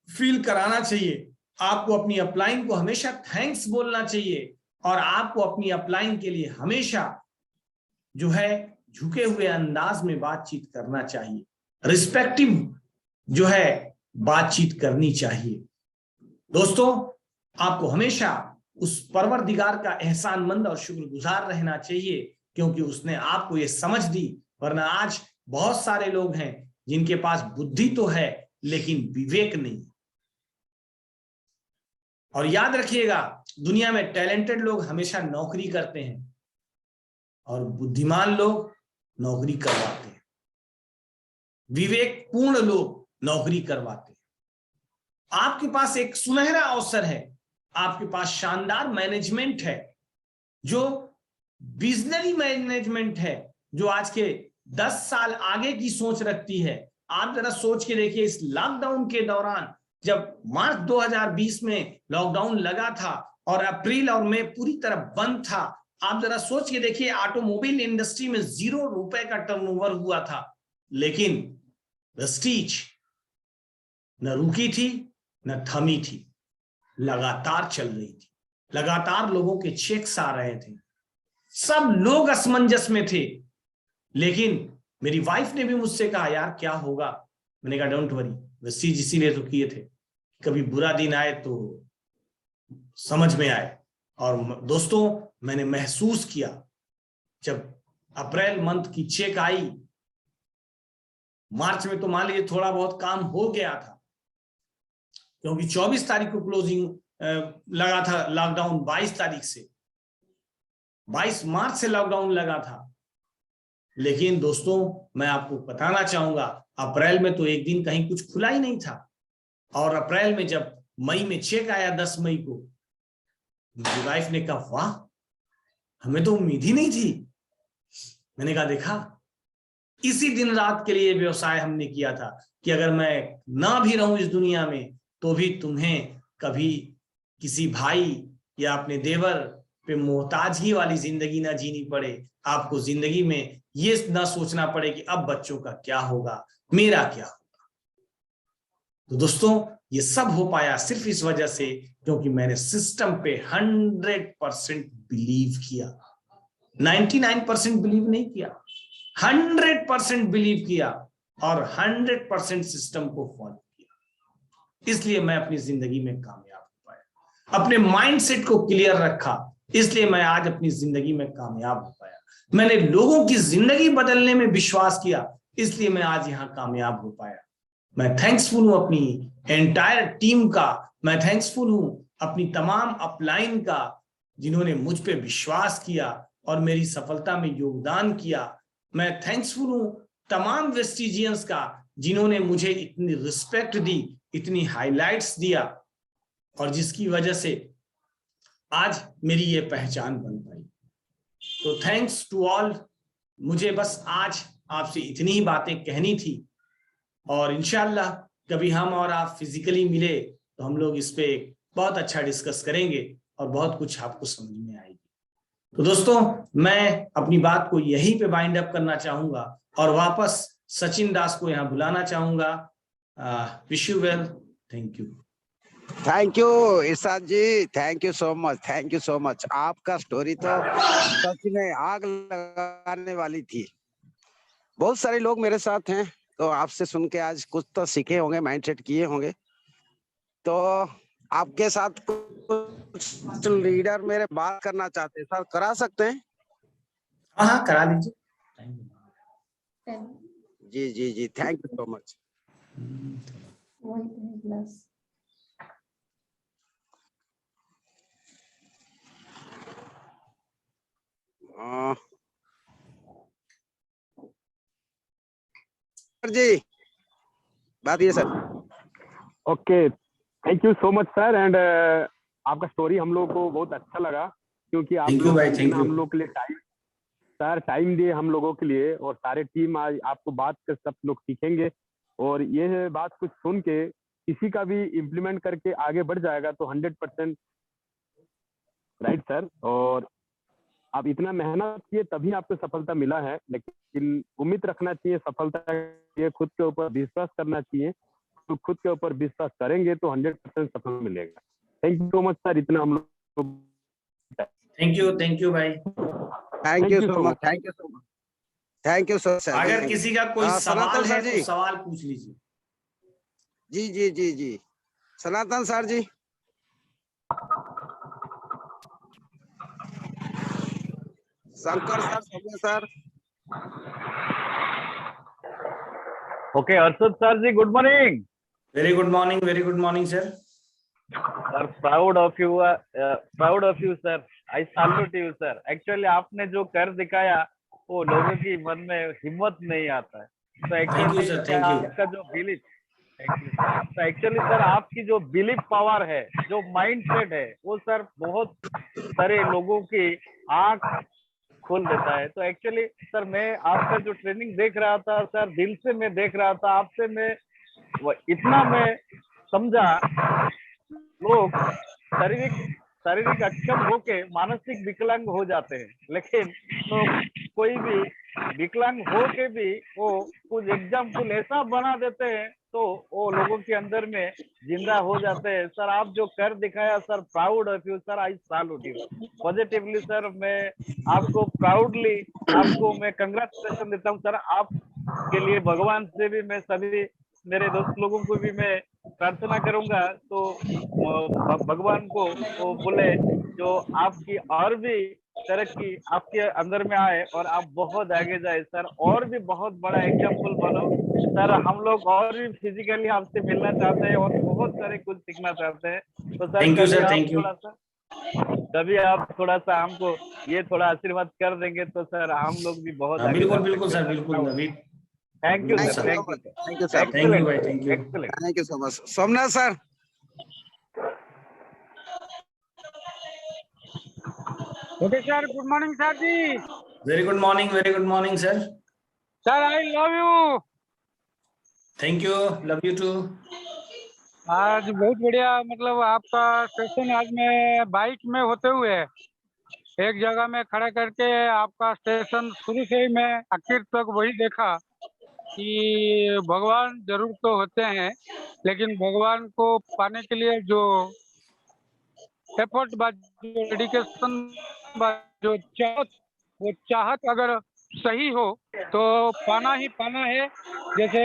फील कराना चाहिए। आपको अपनी अपलाइन को हमेशा थैंक्स बोलना चाहिए, और आपको अपनी अपलाइन के लिए हमेशा जो है झुके हुए अंदाज में बातचीत करना चाहिए, रिस्पेक्टिव जो है बातचीत करनी चाहिए। दोस्तों, आपको हमेशा उस परवरदिगार का एहसानमंद और शुक्रगुजार रहना चाहिए, क्योंकि उसने आपको ये समझ दी। वरना आज बहुत सारे लोग हैं जिनके पास बुद्धि तो है लेकिन विवेक नहीं। और याद रखिएगा, दुनिया में टैलेंटेड लोग हमेशा नौकरी करते हैं और बुद्धिमान लोग नौकरी करवाते हैं, विवेकपूर्ण लोग नौकरी करवाते हैं। आपके पास एक सुनहरा अवसर है, आपके पास शानदार मैनेजमेंट है, जो विजनरी मैनेजमेंट है, जो आज के 10 साल आगे की सोच रखती है। आप जरा सोच के देखिए, इस लॉकडाउन के दौरान जब मार्च 2020 में लॉकडाउन लगा था और अप्रैल और मई पूरी तरह बंद था, आप जरा सोच के देखिए, ऑटोमोबाइल इंडस्ट्री में 0 रुपए का टर्नओवर हुआ था, लेकिन वेस्टीज न रुकी थी न थमी थी, लगातार चल रही थी, लगातार लोगों के चेक्स आ रहे थे, सब लोग असमंजस में थे। लेकिन मेरी वाइफ ने भी मुझसे कहा, यार क्या होगा? मैंने कहा डोंट वरी, वेस्टीज इसीलिए तो किए थे, कभी बुरा दिन आए तो समझ में आए। और दोस्तों, मैंने महसूस किया जब अप्रैल मंथ की चेक आई, मार्च में तो मान लीजिए थोड़ा बहुत काम हो गया था, क्योंकि 24 तारीख को क्लोजिंग लगा था लॉकडाउन, 22 तारीख से, 22 मार्च से लॉकडाउन लगा था। लेकिन दोस्तों, मैं आपको बताना चाहूंगा, अप्रैल में तो एक दिन कहीं कुछ खुला ही नहीं था। और अप्रैल में जब मई में चेक आया 10 मई को, मेरी वाइफ ने कहा, वाह, हमें तो उम्मीद ही नहीं थी। मैंने कहा, देखा, इसी दिन रात के लिए व्यवसाय हमने किया था कि अगर मैं ना भी रहूं इस दुनिया में, तो भी तुम्हें कभी किसी भाई या अपने देवर पे मोहताजगी वाली जिंदगी ना जीनी पड़े। आपको जिंदगी में ये ना सोचना पड़े कि अब बच्चों का क्या होगा, मेरा क्या होगा। तो दोस्तों, ये सब हो पाया सिर्फ इस वजह से क्योंकि मैंने सिस्टम पे 100% बिलीव किया। 99% बिलीव नहीं किया, 100% बिलीव किया और 100% सिस्टम को फॉलो किया। इसलिए मैं अपनी जिंदगी में कामयाब हो पाया। अपने माइंडसेट को क्लियर रखा, इसलिए मैं आज अपनी जिंदगी में कामयाब हो पाया। मैंने लोगों की जिंदगी बदलने में विश्वास किया, इसलिए मैं आज यहां कामयाब हो पाया। मैं थैंक्सफुल हूं अपनी एंटायर टीम का, मैं थैंक्सफुल हूं अपनी तमाम अपलाइन का, जिन्होंने मुझ पे विश्वास किया और मेरी सफलता में योगदान किया। मैं थैंक्सफुल हूं तमाम वेस्टिजियंस का, जिन्होंने मुझे इतनी रिस्पेक्ट दी, इतनी हाइलाइट्स दिया, और जिसकी वजह से आज मेरी ये पहचान बन पाई। तो थैंक्स टू ऑल। मुझे बस आज आपसे इतनी ही बातें कहनी थी, और इंशाल्लाह कभी हम और आप फिजिकली मिले तो हम लोग इस पे बहुत अच्छा डिस्कस करेंगे और बहुत कुछ आपको समझ में आएगी। तो दोस्तों, मैं अपनी बात को यहीं पे वाइंड अप करना चाहूंगा और वापस सचिन दास को यहाँ बुलाना चाहूंगा। Wish you well, thank you. Thank you Irshad ji, thank you so much, thank you so much. आपका स्टोरी तो सच में आग लगाने वाली थी। बहुत सारे लोग मेरे साथ हैं, तो आपसे सुन के आज कुछ तो सीखे होंगे, माइंडसेट किए होंगे। तो आपके साथ कुछ लीडर मेरे बात करना चाहते हैं, सर करा सकते हैं? हाँ हाँ, करा लीजिए। जी जी जी, थैंक यू सो मच। जी बात ये sir. Okay, thank you so much sir. And आपका स्टोरी हम लोग को बहुत अच्छा लगा, क्योंकि आप थैंक यू लोग भाई, थैंक इतना यू। हम लोग के लिए टाइम दिए हम लोगों के लिए। और सारे टीम आज आपको बात कर सब लोग सीखेंगे, और ये बात कुछ सुन के किसी का भी इम्प्लीमेंट करके आगे बढ़ जाएगा तो 100% राइट सर। और आप इतना मेहनत किए तभी आपको सफलता मिला है, लेकिन उम्मीद रखना चाहिए सफलता के, खुद के ऊपर विश्वास करना चाहिए। तो खुद के ऊपर विश्वास करेंगे तो 100% सफल मिलेगा। Thank you so much sir, इतना हम लोग। थैंक यू भाई। Thank you so much, thank you so much, thank you sir ji. अगर किसी का कोई सनातन सवाल है सर तो जी। सवाल पूछ लीजिए। जी जी जी जी Sanatan sir ji. Shankar sir, Saumya sir. Okay, Arshad sir ji, good morning very good morning sir. Sir. Proud of you sir. I salute you sir. Actually आपने जो कर दिखाया वो लोगों की मन में हिम्मत नहीं आता है। तो thank you sir, thank you. आपका जो बिलीफ, तो एक्चुअली सर आपकी जो बिलीफ पावर है, जो माइंड सेट है, वो सर बहुत सारे लोगों की आंख खोल देता है। तो एक्चुअली सर मैं आपका जो ट्रेनिंग देख रहा था सर, दिल से मैं देख रहा था आपसे, मैं इतना मैं समझा, लोग शारीरिक अक्षम होके मानसिक विकलांग हो जाते हैं, लेकिन तो कोई भी विकलांग होके भी वो कुछ एग्जाम्पल ऐसा बना देते हैं तो वो लोगों के अंदर में जिंदा हो जाते हैं। सर आप जो कर दिखाया sir, proud of you sir. I salute you positively sir. मैं आपको प्राउडली आपको मैं कंग्रेचुलेशन देता हूँ सर। आप के लिए भगवान से भी मैं सभी मेरे दोस्त लोगों को भी मैं प्रार्थना करूंगा, तो भगवान को वो बोले जो आपकी और भी तरक्की आपके अंदर में आए और आप बहुत आगे जाए सर, और भी बहुत बड़ा एग्जाम्पल बनो सर। हम लोग और भी फिजिकली आपसे मिलना चाहते हैं और बहुत सारे कुछ सीखना चाहते हैं। तो सर थैंक यू सर, कभी आप थोड़ा सा हमको ये थोड़ा आशीर्वाद कर देंगे तो सर हम लोग भी बहुत आगे बिल्कुल जा बिल्कुल सकते सर, हैं। बिल्कुल अभी। Thank you thank sir, you thank so you much, sir, thank you sir, thank you भाई, excellent thank you. Excellent. Thank you so much. Somnath sir. Okay sir, good morning sir ji. Very good morning sir. Sir I love you. Thank you, love you too. आज बहुत बढ़िया, मतलब आपका session आज मैं bike में होते हुए एक जगह में खड़ा करके आपका स्टेशन शुरू से ही मैं आखिर तक वही देखा कि भगवान जरूर तो होते हैं, लेकिन भगवान को पाने के लिए जो एफर्ट, जो डेडिकेशन, जो चाहत अगर सही हो तो पाना ही पाना है। जैसे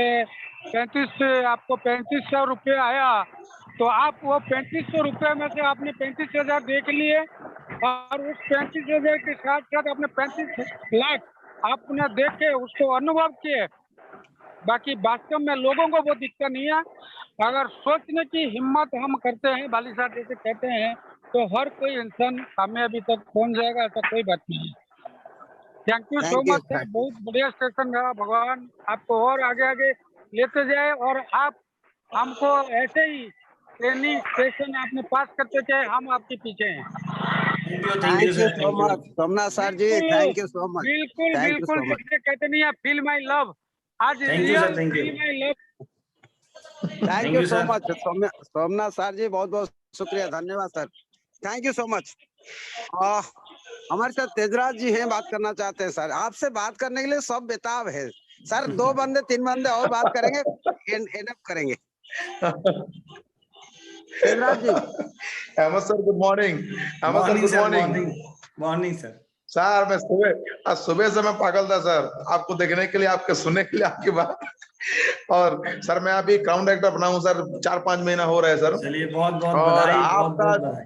3500 रुपये आया तो आप वो 3500 रुपये में से आपने 35,000 देख लिए, और उस 35,000 के साथ साथ अपने 35 लाख आपने देखे, उसको अनुभव किए। बाकी वास्तव में लोगों को वो दिखता नहीं है। अगर सोचने की हिम्मत हम करते हैं, बाली साहब जैसे कहते हैं, तो हर कोई इंसान कामयाबी तक पहुंच जाएगा, ऐसा कोई बात नहीं है। Thank you so thank you, much sir, बहुत बढ़िया स्टेशन रहा। भगवान आपको और आगे आगे लेते जाए, और आप हमको ऐसे ही ट्रेनिंग स्टेशन आपने पास करते जाए, हम आपके पीछे हैं। Thank you thank you sir, so thank you. Much Somnath sir ji, thank you so much, बिल्कुल थैंक यू बिल्कुल, सो मच, जैसे कहते नहीं है फील माई लव, आज thank you sir, real thank you. Feel my love. Thank you so sir. Much Somnath sir ji, बहुत बहुत शुक्रिया, धन्यवाद sir, thank you so much. हमारे साथ तेजराज जी हैं, बात करना चाहते हैं सर। आपसे बात करने के लिए सब बेताब है सर, 2 बंदे 3 बंदे और बात करेंगे, एंड अप करेंगे। Tejraj ji. Ahmed sir good morning. Ahmed sir good morning. Morning sir. Sir मैं सुबह से मैं पागल था सर, आपको देखने के लिए, आपके सुनने के लिए, आपकी बात। और सर मैं अभी क्राउन एक्टर बना हूँ सर, 4-5 महीना हो रहा है सर। चलिए, बहुत बहुत और बधाई, बहुत आपका बहुत बधाई।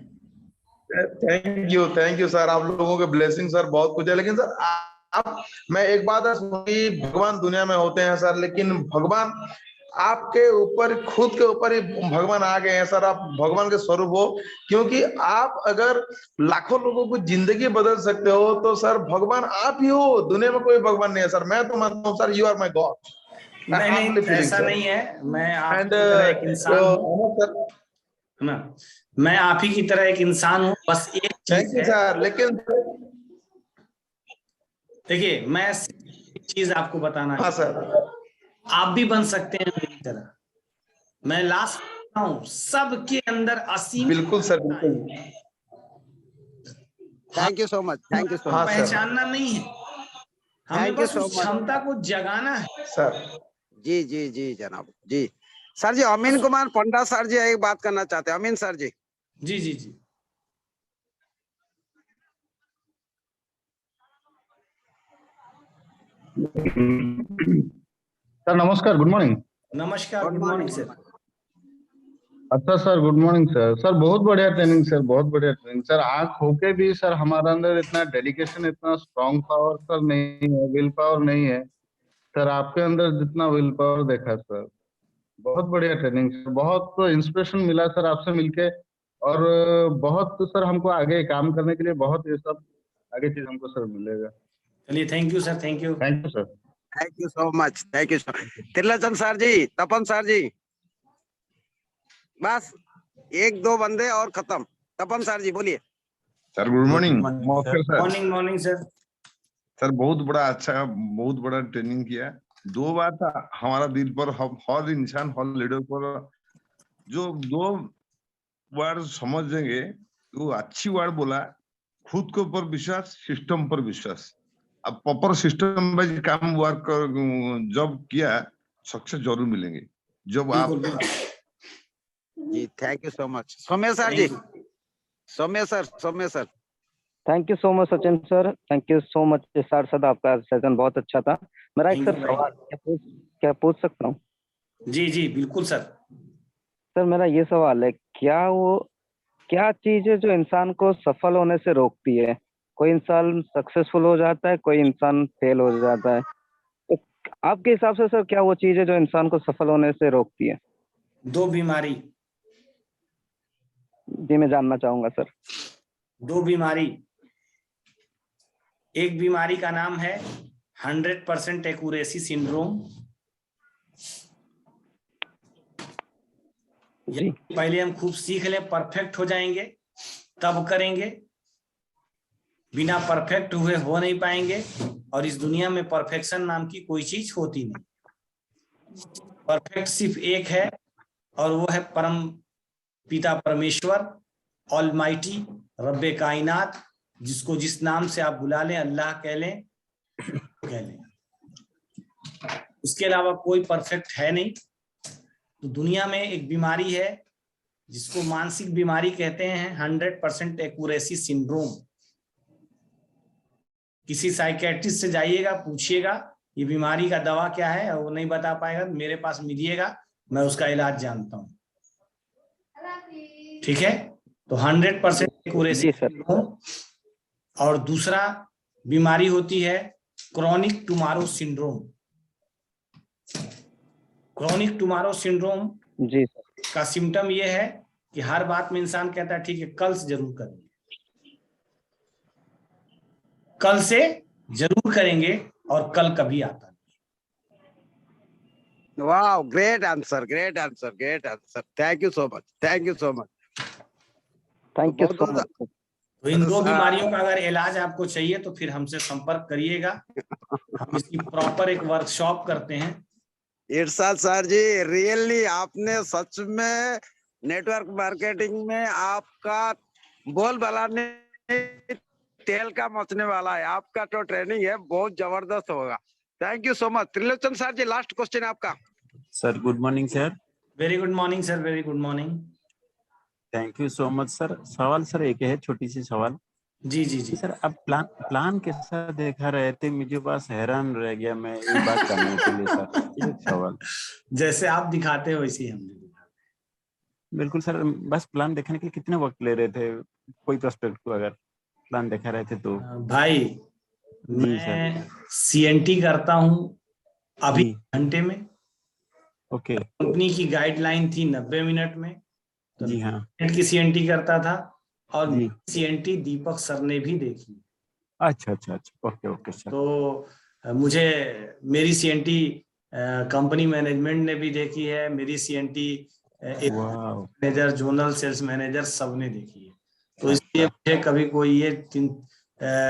थैंक यू सर, आप लोगों के ब्लेसिंग सर बहुत कुछ है। लेकिन सर आप, मैं एक बात है कि भगवान दुनिया में होते हैं सर, लेकिन भगवान आपके ऊपर, खुद के ऊपर ही भगवान आ गए हैं सर। आप भगवान के स्वरूप हो, क्योंकि आप अगर लाखों लोगों को जिंदगी बदल सकते हो तो सर भगवान आप ही हो, दुनिया में कोई भगवान नहीं है सर। मैं तो मानता हूँ sir, you are my god. नहीं नहीं, ऐसा नहीं है। मैं आपकी तरह एक इंसान हूँ ना, मैं आप ही की तरह एक इंसान हूँ। बस एक चीज है सर, लेकिन देखिए, मैं एक चीज आपको बताना हाँ चाहता सर, हूँ, आप भी बन सकते हैं मेरी तरह। मैं लास्ट हूँ, सबके अंदर असीम बिल्कुल सर, बिल्कुल। Thank you so much, thank you सो हाँ मच, सर, पहचानना नहीं है, हमें थैंक यू बस सो उस मच क्षमता को जगाना है। सर। जी जी जी जनाब जी। सर जी, अमीन कुमार पंडा सर जी एक बात करना चाहते हैं। अमीन सर जी। जी जी जी। सर नमस्कार, गुड मॉर्निंग। नमस्कार, good good morning morning. Sir. अच्छा sir, good morning sir. Sir बहुत बढ़िया ट्रेनिंग सर, बहुत बढ़िया ट्रेनिंग सर। आंख होके भी सर हमारे अंदर इतना डेडिकेशन, इतना स्ट्रांग पावर सर नहीं है, विल पावर नहीं है सर। आपके अंदर जितना विल पावर देखा सर, बहुत बढ़िया ट्रेनिंग सर। बहुत इंस्पिरेशन मिला सर आपसे मिलके। और बहुत सर हमको आगे काम करने के लिए बहुत ये सब आगे चीज हमको सर मिलेगा। चलिए, thank you sir, thank you. Thank you sir. Thank you so much, thank you so. Trilochan sir ji, Tapan sir ji, बस एक दो बंदे और खत्म। तपन सर जी बोलिए। Sir good morning. नमस्कार sir. Morning morning sir. Sir बहुत बड़ा अच्छा, बहुत बड़ा ट्रेनिंग किया। दो बात हमारा दिल पर, हम हर इंसान, हर लीडर पर जो दो वर्ड समझेंगे, वो अच्छी वर्ड बोला, खुद के ऊपर विश्वास, सिस्टम पर विश्वास। अब प्रॉपर सिस्टम वाइज काम वर्क जब किया, सक्सेस जरूर मिलेंगे। जब आप बिल्कुल बिल्कुल। जी thank you so much. Saumya sir ji, thank you. Saumya sir, Saumya sir. Thank you so much Sachin sir, thank you so much sir. Sir आपका सेशन बहुत अच्छा था। मेरा एक थैंक सर यू भाई। सवाल क्या पूछ सकता हूँ? जी जी बिल्कुल सर। सर मेरा ये सवाल है, क्या चीज है जो इंसान को सफल होने से रोकती है? कोई इंसान सक्सेसफुल हो जाता है, कोई इंसान फेल हो जाता है, तो आपके हिसाब से सर क्या वो चीज है जो इंसान को सफल होने से रोकती है? दो बीमारी। जी मैं जानना चाहूंगा सर। दो बीमारी। एक बीमारी का नाम है 100% एक्यूरेसी सिंड्रोम। जी पहले हम खूब सीख लें, परफेक्ट हो जाएंगे, तब करेंगे। बिना परफेक्ट हुए हो नहीं पाएंगे, और इस दुनिया में परफेक्शन नाम की कोई चीज होती नहीं। परफेक्ट सिर्फ एक है, और वो है परम पिता परमेश्वर, ऑलमाइटी, रब्बे कायनात, जिसको जिस नाम से आप बुला लें, अल्लाह कह लें, कह लें, उसके अलावा कोई परफेक्ट है नहीं। तो दुनिया में एक बीमारी है जिसको मानसिक बीमारी कहते हैं, 100% एक्यूरेसी सिंड्रोम। किसी साइकेट्रिस्ट से जाइएगा, पूछिएगा ये बीमारी का दवा क्या है, और वो नहीं बता पाएगा, मेरे पास मिलिएगा, मैं उसका इलाज जानता हूँ। ठीक है, तो 100% एक्यूरेसी जी सर। सिंड्रोम। और दूसरा बीमारी होती है chronic tomorrow syndrome. Chronic tomorrow syndrome जी सर। का सिम्टम ये है कि हर बात में इंसान कहता है ठीक है, कल से जरूर करेंगे, कल से जरूर करेंगे, और कल कभी आता नहीं। वाह, great answer, great answer, great answer. Thank you so much, thank you so much. Thank you so much. तो इन दो बीमारियों का अगर इलाज आपको चाहिए तो फिर हमसे संपर्क करिएगा। हम इसकी प्रॉपर एक वर्कशॉप करते हैं। इरशाद सर जी, रियली आपने सच में नेटवर्क मार्केटिंग में आपका बोलबाला नहीं, तेल का मचने वाला है। आपका जो ट्रेनिंग है बहुत जबरदस्त होगा। Thank you so much. Trilochan sir ji, last question आपका। Sir good morning sir. Very good morning sir, very good morning. Thank you so much sir. सवाल सर एक है, छोटी सी सवाल। जी जी जी सर अब प्लान कैसा देखा रहे थे, मुझे बस हैरान रह गया मैं एक बात करने के लिए सर। एक सवाल। जैसे आप दिखाते हो वैसे ही हमने दिखा। बिल्कुल सर, बस प्लान देखने के लिए कितने वक्त ले रहे थे कोई प्रोस्पेक्ट को, अगर प्लान देखा रहे थे तो? भाई जी सर। मैं सीएनटी करता हूँ अभी जी घंटे में। ओके। कंपनी की गाइडलाइन थी 90 मिनट में, तो जी हाँ। मिनट की सीएनटी करता था, और जी सीएनटी दीपक सर ने भी देखी। अच्छा अच्छा अच्छा, ओके ओके सर। तो मुझे मेरी सीएनटी कंपनी मैनेजमेंट ने भी देखी है, मेरी CNT manager, zonal sales manager सबने देखी है। तो इसलिए मुझे कभी कोई ये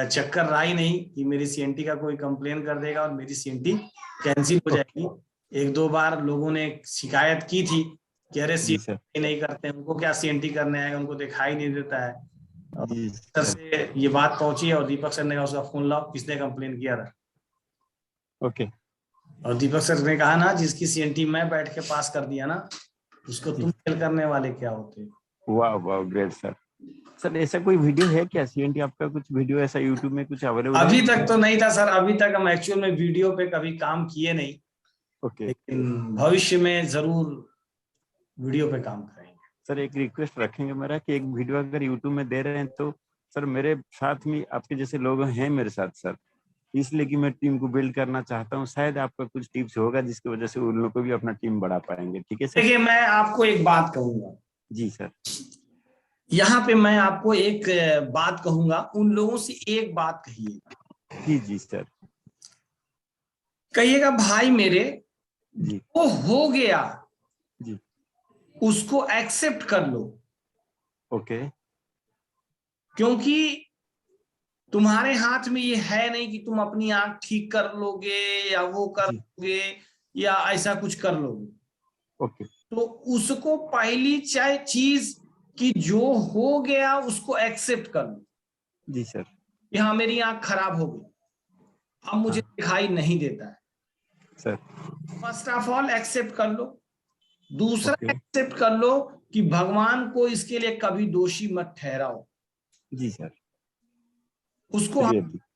चक्कर रहा ही नहीं कि मेरी CNT का कोई कंप्लेन कर देगा और मेरी CNT कैंसिल हो जाएगी। एक दो बार लोगों ने शिकायत की थी कि अरे CNT नहीं करते, उनको क्या CNT करने आएगा, उनको दिखाई नहीं देता है। सर से ये बात पहुंची है और दीपक सर ने कहा उसका फोन लाओ, किसने कंप्लेन किया था। ओके। और दीपक सर ने कहा ना, जिसकी CNT मैं बैठ के पास कर दिया ना, उसको तुम फेल करने वाले क्या होते। वाह वाह, ग्रेट सर। सर ऐसा कोई वीडियो है क्या CNT आपका, कुछ वीडियो ऐसा YouTube में कुछ अवेलेबल? अभी तक तो नहीं था सर, अभी तक हम एक्चुअल में वीडियो पे कभी काम किए नहीं। ओके। लेकिन भविष्य में जरूर वीडियो पे काम करेंगे। सर एक रिक्वेस्ट रखेंगे मेरा कि एक वीडियो अगर YouTube में दे रहे हैं तो सर मेरे साथ में आपके जैसे लोग हैं मेरे साथ सर, इसलिए कि मैं टीम को बिल्ड करना चाहता हूँ। शायद आपका कुछ टिप्स होगा जिसकी वजह से उन लोगों को भी अपना टीम बढ़ा पाएंगे। ठीक है सर? देखिए मैं आपको एक बात कहूंगा। जी सर। यहाँ पे मैं आपको एक बात कहूंगा, उन लोगों से एक बात कहिए। जी जी सर। कहिएगा भाई मेरे जी, वो हो गया जी, उसको एक्सेप्ट कर लो। ओके। क्योंकि तुम्हारे हाथ में ये है नहीं कि तुम अपनी आंख ठीक कर लोगे या वो कर लोगे या ऐसा कुछ कर लोगे। ओके। तो उसको पहली चीज कि जो हो गया उसको एक्सेप्ट कर लो। जी सर। कि हाँ मेरी आंख खराब हो गई, अब मुझे दिखाई नहीं देता है sir. First of all except कर लो। दूसरा एक्सेप्ट कर लो कि भगवान को इसके लिए कभी दोषी मत ठहराओ। जी सर। उसको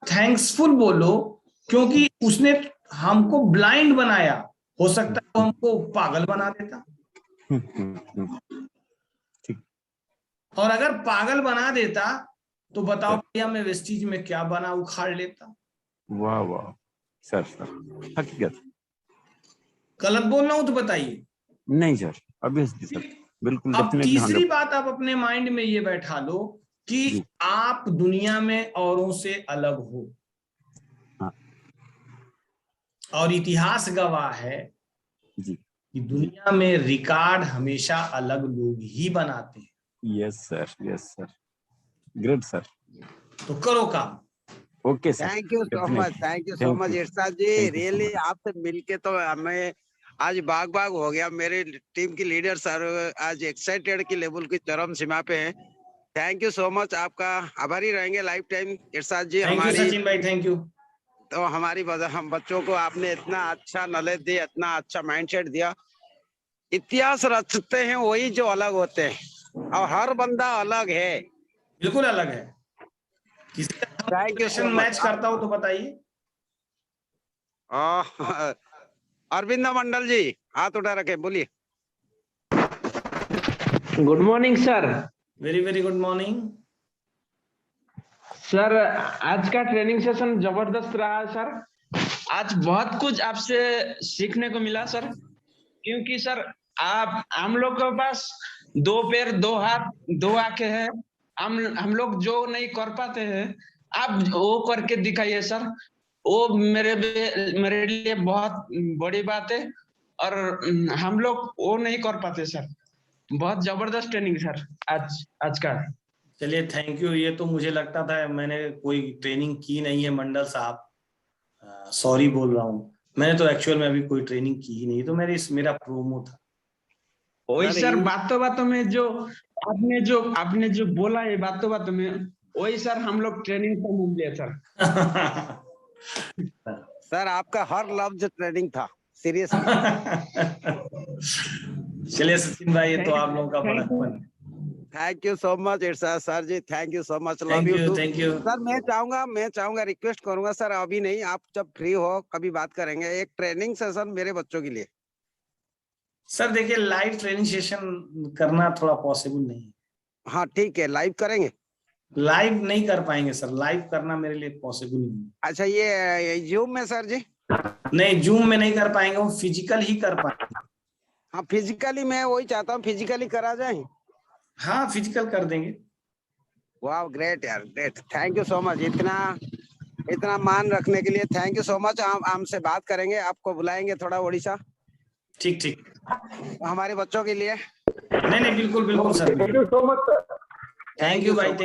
थैंक्सफुल बोलो, क्योंकि उसने हमको ब्लाइंड बनाया। हो सकता है वो हमको पागल बना देता। ठीक। और अगर पागल बना देता तो बताओ भैया मैं वेस्टीज में क्या बना उखाड़ लेता। वाह वाह सर, सर हकीकत। गलत बोल रहा हूं तो बताइए। नहीं सर, ऑब्वियसली सर, बिल्कुल। अब तीसरी बात आप अपने माइंड में ये बैठा लो कि आप दुनिया में औरों से अलग हो। हाँ। और इतिहास गवाह है जी कि दुनिया में रिकॉर्ड हमेशा अलग लोग ही बनाते हैं। Yes sir, yes sir, great sir. तो करो काम। Okay sir, thank you so much, thank you so much Irshad ji. Really आपसे मिलके तो हमें आज बाग बाग हो गया। मेरे टीम की लीडर सर आज एक्साइटेड की लेवल की चरम सीमा पे हैं। थैंक यू सो मच, आपका आभारी रहेंगे lifetime Irshad ji. Thank you Sachin भाई, थैंक यू। तो हमारी वजह हम बच्चों को आपने इतना अच्छा नॉलेज दिया, इतना अच्छा माइंडसेट दिया। इतिहास रचते हैं वही जो अलग होते हैं, और हर बंदा अलग है, बिल्कुल अलग है। किसी का मैच करता हो तो बताइए। अरविंद मंडल जी हाथ उठा रखे, बोलिए। Good morning sir. Very very good morning sir. आज का ट्रेनिंग सेशन जबरदस्त रहा सर। आज बहुत कुछ आपसे सीखने को मिला सर, क्योंकि सर आप हम लोग के पास 2 पैर 2 हाथ 2 आंखें हैं। हम लोग जो नहीं कर पाते हैं आप वो करके दिखाइए सर। वो मेरे लिए बहुत बड़ी बात है, और हम लोग वो नहीं कर पाते सर। बहुत जबरदस्त ट्रेनिंग सर आज का। चलिए थैंक यू। ये तो मुझे लगता था मैंने कोई ट्रेनिंग की नहीं है मंडल साहब, सॉरी बोल रहा हूँ। मैंने तो एक्चुअल में अभी कोई ट्रेनिंग की ही नहीं, तो मेरा प्रोमो था। वही सर, बातों बातों में जो आपने जो बोला है, बातों बातों में वही सर हम लोग ट्रेनिंग को मिल गया सर। सर आपका हर लफ्ज ट्रेनिंग था, सीरियसली। चलिए सचिन भाई, ये तो आप लोगों का बड़प्पन। Thank you so much Irshad sir ji, thank you so much, love you too. Thank you sir मैं चाहूंगा रिक्वेस्ट करूंगा सर, अभी नहीं, आप जब फ्री हो कभी बात करेंगे, एक ट्रेनिंग सेशन मेरे बच्चों के लिए। सर देखिए लाइव ट्रेनिंग सेशन करना थोड़ा पॉसिबल नहीं है। हाँ ठीक है, लाइव करेंगे। लाइव नहीं कर पाएंगे सर, लाइव करना मेरे लिए पॉसिबल नहीं है। अच्छा ये जूम में सर जी? नहीं, जूम में नहीं कर पाएंगे, वो फिजिकल ही कर पाएंगे। हाँ फिजिकली, मैं वही चाहता हूँ, फिजिकली करा जाए। हाँ फिजिकल कर देंगे। वाह ग्रेट यार, great, thank you so much. इतना इतना मान रखने के लिए थैंक यू सो मच। हम हमसे बात करेंगे, आपको बुलाएंगे थोड़ा उड़ीसा। ठीक ठीक, हमारे बच्चों के लिए। नहीं नहीं, बिल्कुल बिल्कुल sir, thank you so much sir. Thank you भाई, थैंक